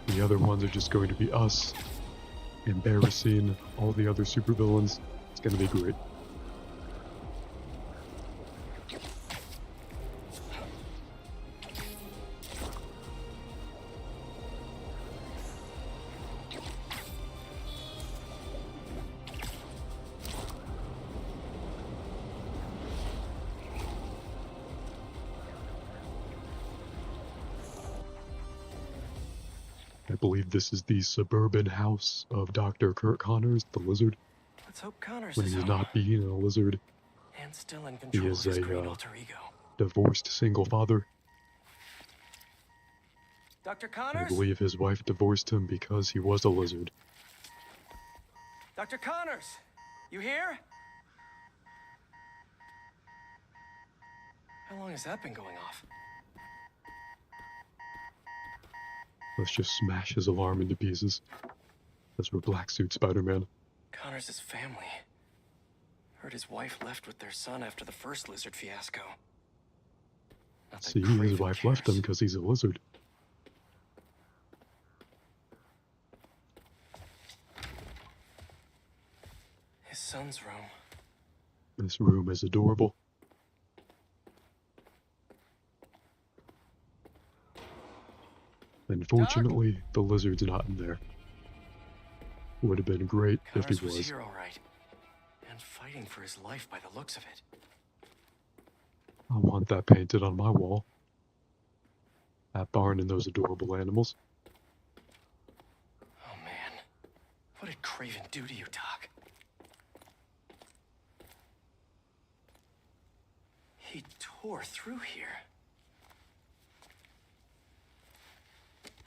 S: The other ones are just going to be us, embarrassing all the other supervillains. It's going to be great. I believe this is the suburban house of Dr. Kurt Connors, the lizard.
D: Let's hope Connors
S: When
D: is
S: he's
D: home.
S: not being a lizard,
D: And still in
S: he
D: control
S: is
D: of his
S: a
D: great alter ego.
S: divorced single father.
D: Dr.
S: I
D: Connors?
S: believe his wife divorced him because he was a lizard.
D: Dr. Connors! You here? How long has that been going off?
S: Let's just smash his alarm into pieces. That's for Black Suit Spider-Man.
D: Connors' family. Heard his wife left with their son after the first lizard fiasco. Not that
S: See, his
D: Craven
S: wife left him
D: cares.
S: because he's a lizard.
D: His son's room.
S: This room is adorable. Unfortunately, the lizard's not in there. Would have been great if
D: Connors
S: he
D: was
S: was.
D: here, all right. And fighting for his life by the looks of it.
S: I want that painted on my wall. That barn and those adorable animals.
D: Oh man. What did Craven do to you, Doc? He tore through here.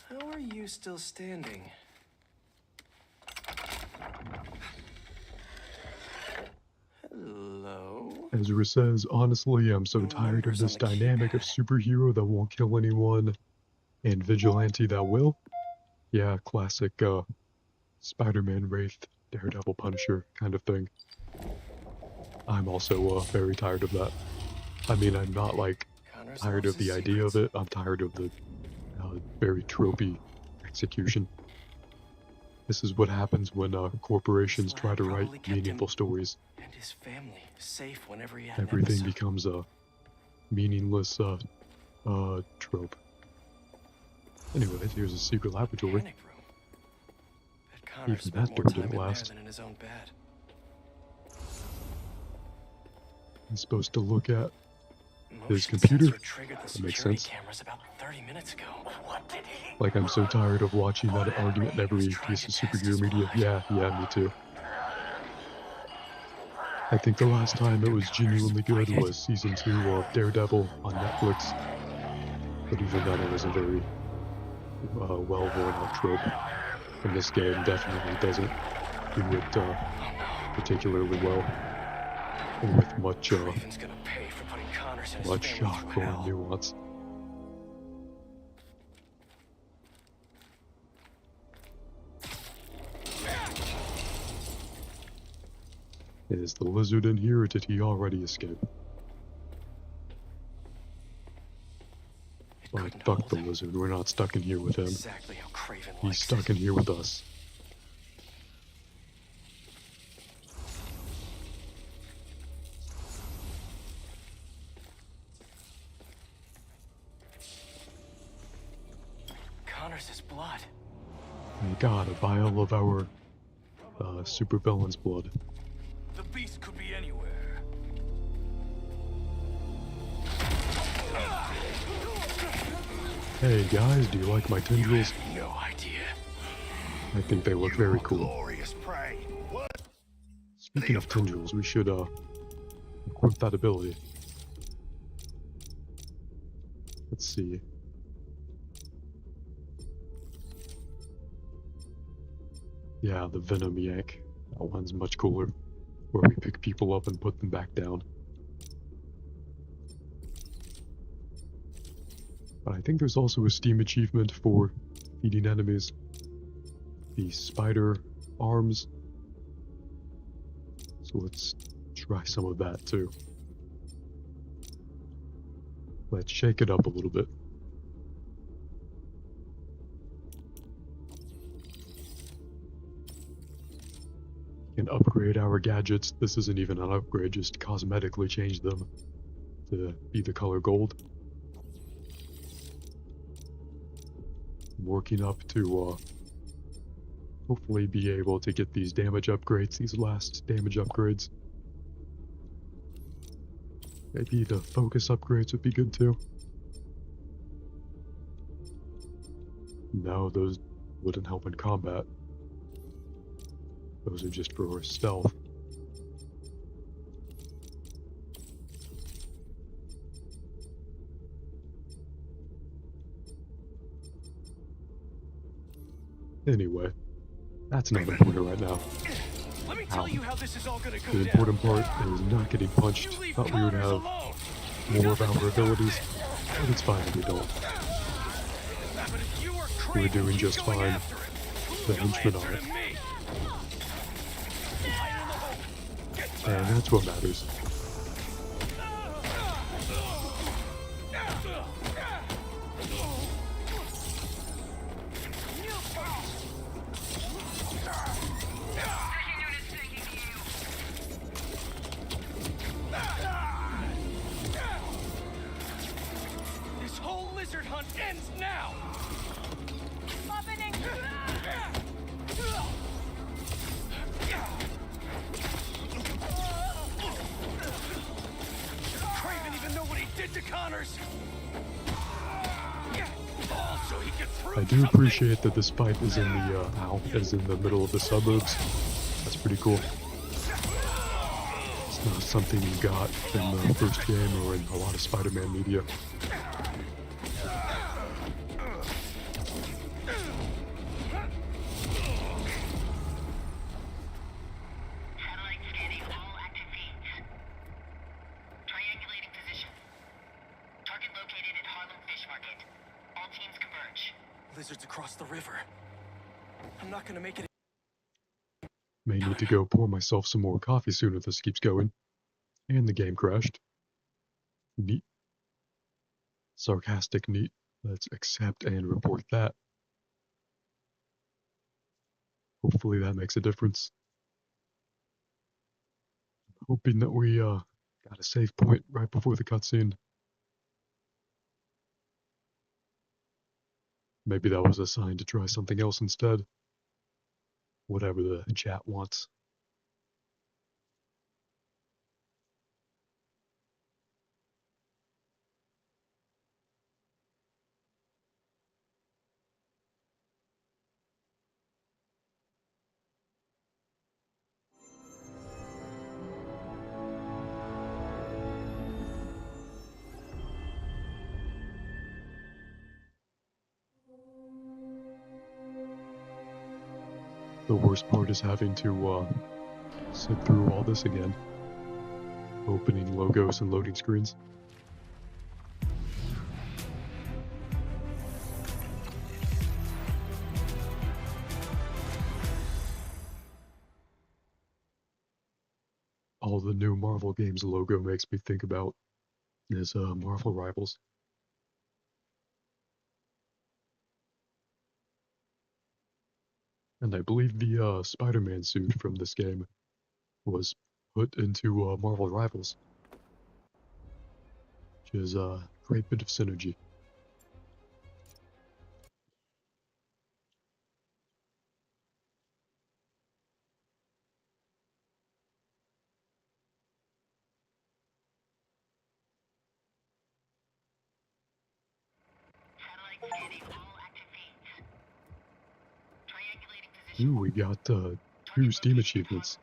D: How are you still standing? Hello?
S: Ezra says, honestly, I'm so tired of this dynamic of superhero that won't kill anyone and vigilante that will. Yeah, classic Spider-Man, Wraith, Daredevil, Punisher kind of thing. I'm also very tired of that. I mean, I'm not like tired of the idea of it. I'm tired of the very tropey execution. This is what happens when corporations try to write meaningful stories.
D: And his family safe whenever he had an
S: Everything
D: episode.
S: becomes a meaningless trope. Anyways, here's a secret laboratory.
D: Bet Connors
S: Even
D: spent
S: that
D: more
S: door
D: time
S: didn't
D: in there
S: last.
D: than in his own bed.
S: I'm supposed to look at his
D: Motion
S: computer.
D: sensor triggered the
S: That makes
D: security
S: sense.
D: cameras about 30 minutes ago. What did he?
S: Like, I'm so tired of watching that argument in every piece of superhero media. Yeah, me too. I think the last time it was genuinely good was season 2 of Daredevil on Netflix. But even then, it was a very well worn out trope. And this game definitely doesn't do it particularly well, or with much shock or nuance. Is the lizard in here, or did he already escape? Oh, fuck the lizard. We're not stuck in here with him.
D: Exactly how Craven
S: He's
D: likes
S: stuck in here with us.
D: Connors' blood.
S: Thank God, a vial of our supervillain's blood.
B: The beast could be anywhere.
S: Hey guys, do you like my tendrils?
B: No idea.
S: I think they look very cool.
B: Glorious prey. What?
S: Speaking of tendrils, we should equip that ability. Let's see. Yeah, the Venom Yank. That one's much cooler. Where we pick people up and put them back down. But I think there's also a Steam achievement for feeding enemies. The spider arms. So let's try some of that too. Let's shake it up a little bit. And upgrade our gadgets. This isn't even an upgrade, just cosmetically change them to be the color gold. I'm working up to hopefully be able to get these damage upgrades, these last damage upgrades. Maybe the focus upgrades would be good too. No, those wouldn't help in combat. Those are just for stealth. Anyway, that's not important right now.
B: Let me tell you how this is all gonna go
S: The important part is not getting punched. Thought we would have more of our abilities, but it's fine if we don't. We're doing just fine. The henchmen are. And that's what matters.
B: This whole lizard hunt ends now! Craven even know what he did to Connors? Also, he could prove
S: I do appreciate that this fight is in the middle of the suburbs. That's pretty cool. It's not something you got in the first game or in a lot of Spider-Man media.
D: Lizards across the river. I'm not gonna make it.
S: May need to go pour myself some more coffee soon if this keeps going. And the game crashed. Neat. Sarcastic neat. Let's accept and report that. Hopefully that makes a difference. Hoping that we got a save point right before the cutscene. Maybe that was a sign to try something else instead. Whatever the chat wants. The worst part is having to sit through all this again. Opening logos and loading screens. All the new Marvel games logo makes me think about is Marvel Rivals. And I believe the Spider-Man suit from this game was put into Marvel Rivals. Which is a great bit of synergy. Ooh, we got 2 Steam achievements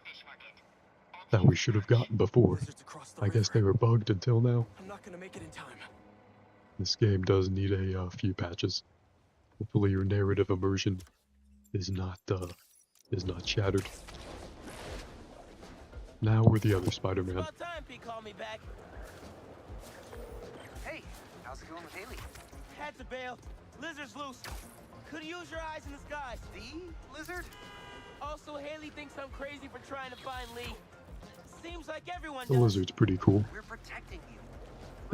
S: that we should have gotten before. I guess they were bugged until now.
D: I'm not gonna make it in time.
S: This game does need a few patches. Hopefully your narrative immersion is not shattered. Now we're the other Spider-Man.
I: About time Pete called me back.
C: Hey, how's it going with Haley?
I: Had to bail. Lizard's loose. Could use your eyes in the skies.
C: The lizard?
I: Also, Haley thinks I'm crazy for trying to find Lee. Seems like everyone
S: The
I: does.
S: Lizard's pretty cool.
C: We're protecting you.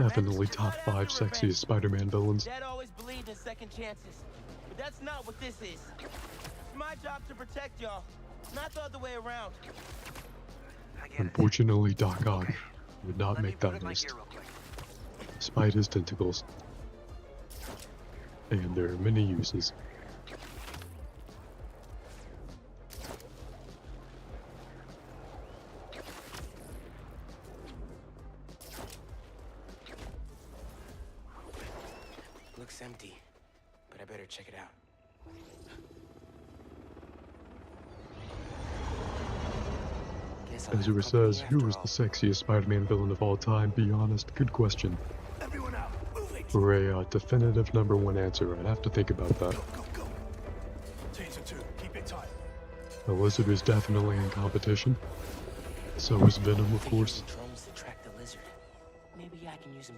S: Definitely top 5 sexiest Spider-Man villains.
I: Dad always believed in second chances. But that's not what this is. It's my job to protect y'all, not the other way around.
S: Unfortunately, Doc Ock would not make that list. Despite his tentacles. And there are many uses.
I: Looks empty, but I better check it out.
S: Ezra says, who was the sexiest Spider-Man villain of all time? Be honest, good question. For a definitive #1 answer, I'd have to think about that. The Lizard is definitely in competition. So is Venom, of course.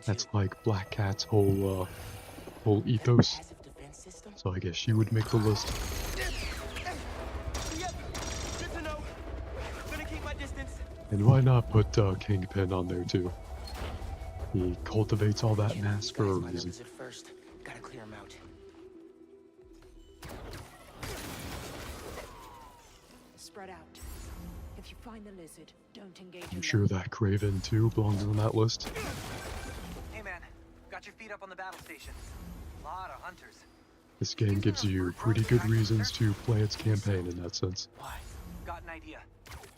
S: That's like Black Cat's whole ethos. So I guess she would make the list. And why not put Kingpin on there too? He cultivates all that mass for a reason.
I: First, gotta clear him out.
G: Spread out. If you find the lizard, don't engage.
S: I'm sure that Kraven too belongs on that list.
C: Hey man, got your feet up on the battle station. Lot of hunters.
S: This game gives you pretty good reasons to play its campaign in that sense.
C: Got an idea.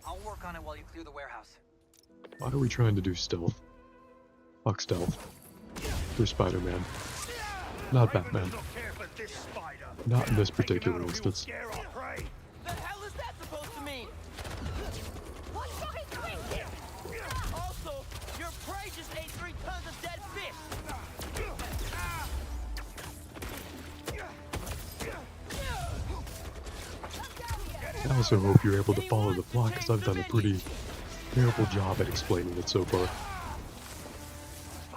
C: I'll work on it while you clear the warehouse.
S: Why are we trying to do stealth? Fuck stealth. For Spider-Man. Not Batman. Not in this particular instance.
I: The hell is that supposed to mean?
G: What fucking thing?
I: Also, your prey just ate 3 tons of dead fish.
S: I also hope you're able to follow the plot, because I've done a pretty terrible job at explaining it so far.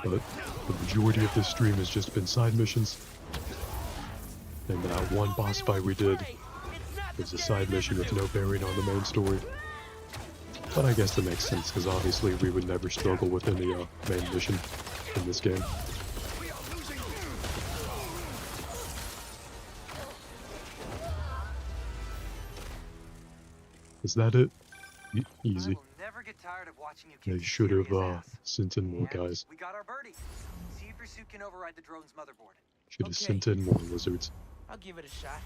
S: But the majority of this stream has just been side missions. And that one boss fight we did was a side mission with no bearing on the main story. But I guess that makes sense, because obviously we would never struggle with any main mission in this game. Is that it? Easy. They should have sent in more guys.
C: We got our birdie. See if your suit can override the drone's motherboard.
S: Should have sent in more lizards.
I: I'll give it a shot.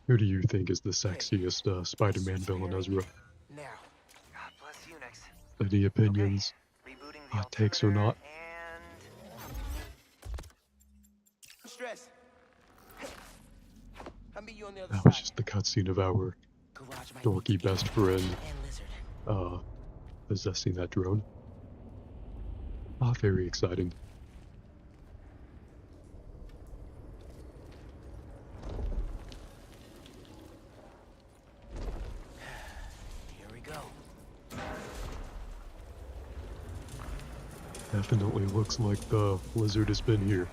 S: Who do you think is the sexiest Spider-Man villain, Ezra?
C: Now. God bless you next.
S: Any opinions? Hot takes or not?
I: Stress. I'll meet you on the other
S: That
I: side.
S: was just the cutscene of our dorky best friend possessing that drone. Ah, very exciting. Definitely looks like the lizard has been here.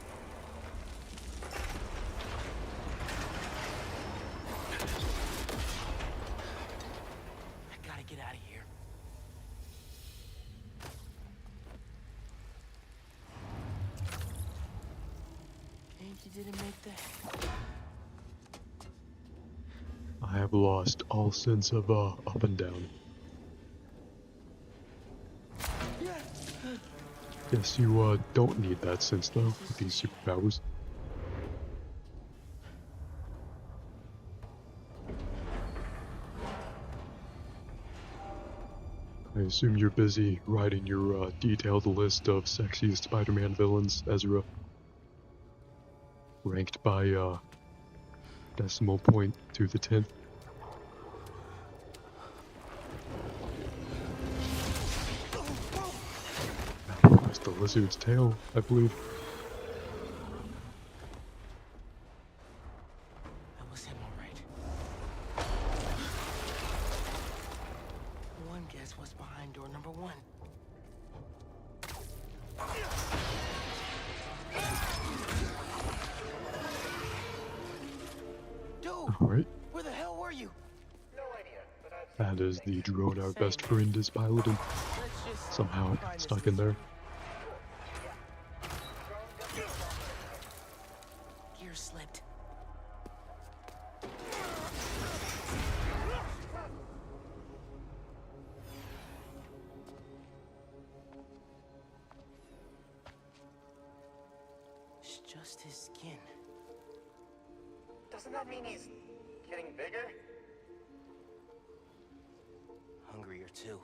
I: I gotta get out of here. And you didn't make that.
S: I have lost all sense of up and down. Guess you don't need that sense though with these superpowers. I assume you're busy writing your detailed list of sexiest Spider-Man villains, Ezra. Ranked by decimal point to the 10th. That was the lizard's tail, I believe.
I: That was him, alright. One guess what's behind door number 1. Dude,
S: Alright.
I: where the hell were you?
S: That is the drone our best friend is piloting. Somehow stuck in there.
I: Gear slipped. It's just his skin.
D: Doesn't that mean he's getting bigger?
I: Hungrier too.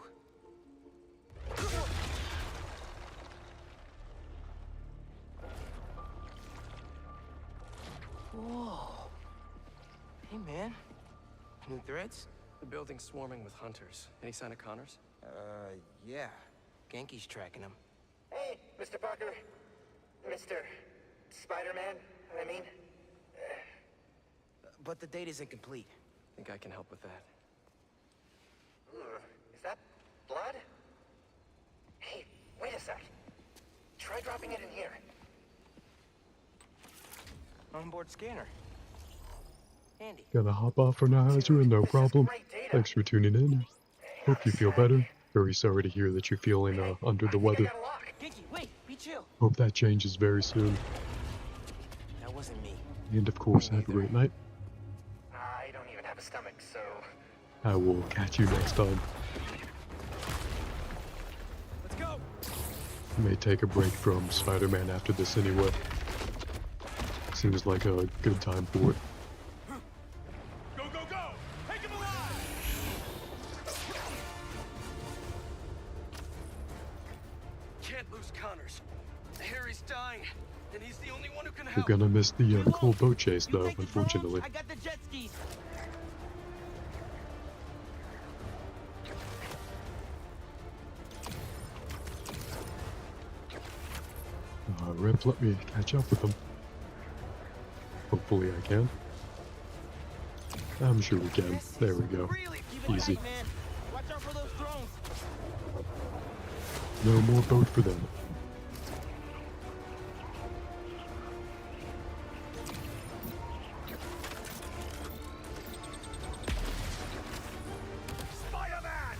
I: Whoa. Hey, man. New threats?
D: The building's swarming with hunters. Any sign of Connors?
I: Yeah. Genki's tracking him.
D: Hey, Mr. Parker. Mr. Spider-Man, I mean.
I: But the date isn't complete.
D: Think I can help with that.
J: Is that blood? Hey, wait a sec. Try dropping it in here.
I: Onboard scanner. Handy.
S: Gotta hop off for now, Ezra, no problem. Thanks for tuning in. Hope you feel better. Very sorry to hear that you're feeling under the weather.
I: Genki, wait, be chill.
S: Hope that changes very soon.
I: That wasn't me.
S: And of course, have a great night.
J: I don't even have a stomach, so...
S: I will catch you next time.
J: Let's go!
S: May take a break from Spider-Man after this anyway. Seems like a good time for it.
B: Go, go, go! Take him alive!
D: Can't lose Connors. Harry's dying, and he's the only one who can
S: We're
D: help.
S: gonna miss the cool boat chase though, unfortunately.
I: I got the jet skis.
S: Rip, let me catch up with him. Hopefully I can. I'm sure we can. There we go. Easy.
I: Watch out for those drones.
S: No more boat for them.
B: Spider-Man!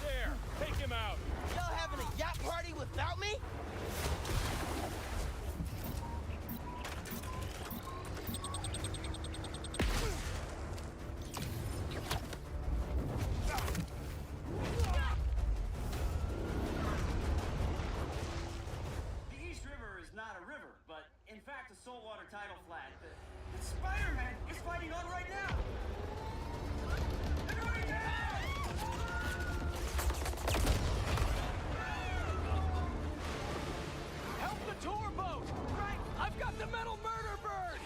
B: There, take him out.
I: Y'all having a yacht party without me?
K: The East River is not a river, but in fact a saltwater tidal flat. The Spider-Man is fighting on right now! Everybody down!
B: Help the tour boat! Right! I've got the metal murder bird!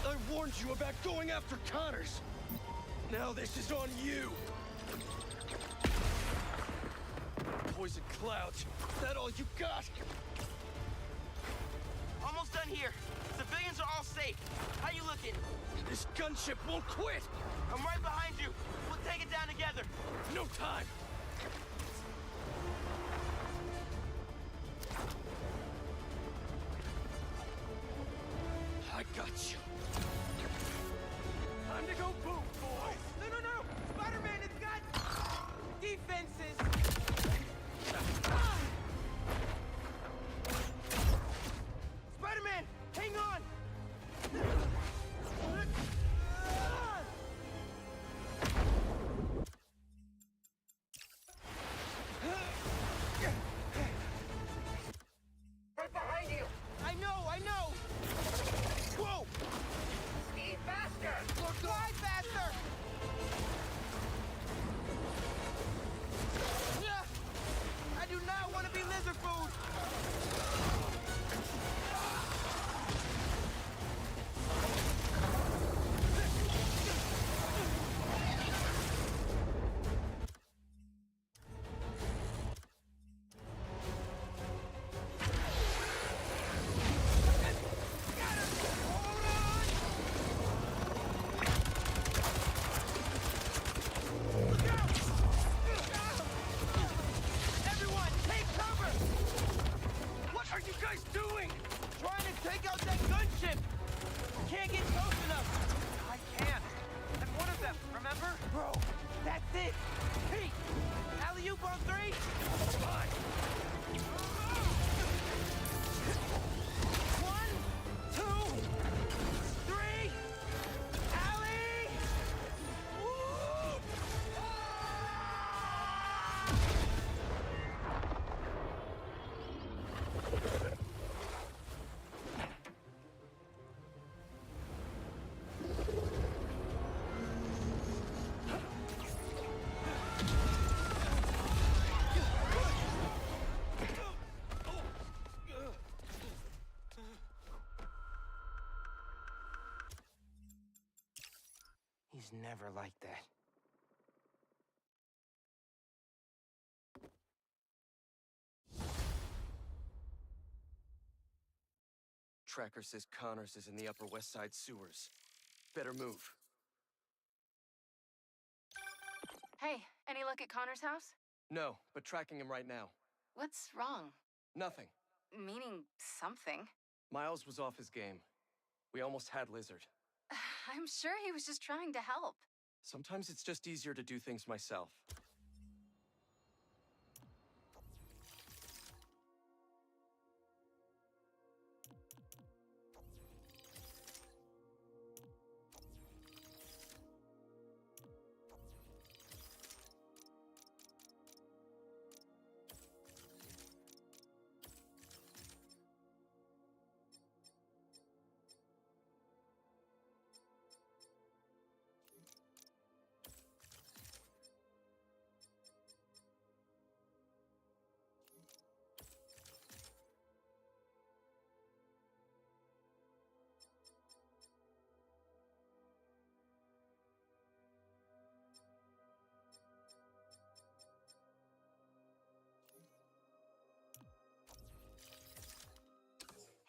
D: I warned you about going after Connors. Now this is on you. poison clouds. Is that all you got?
K: Almost done here. Civilians are all safe. How you looking?
D: This gunship won't quit!
K: I'm right behind you. We'll take it down together.
D: No time! I got you. Time to go boom, boys!
K: No! Spider-Man has got defenses. Spider-Man, hang on.
J: Right behind you!
K: I know. Whoa!
J: Speed faster!
K: Fly faster! I do not want to be lizard food! Everyone, take cover!
D: What are you guys doing?
K: Trying to take out that gunship! Can't get close enough!
C: I can't. I'm one of them, remember?
K: Bro, that's it! Pete! Alley-oop on 3?
D: Fine.
K: 1, 2, 3! Alley! Woo!
I: He's never like that.
D: Tracker says Connors is in the Upper West Side sewers. Better move.
Q: Hey, any luck at Connor's house?
D: No, but tracking him right now.
Q: What's wrong?
D: Nothing.
Q: Meaning something.
D: Miles was off his game. We almost had Lizard.
Q: I'm sure he was just trying to help.
D: Sometimes it's just easier to do things myself.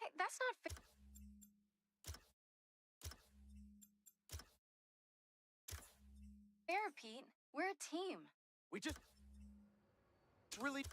Q: Hey, that's not fair. Fair, Pete. We're a team.
D: We just... really...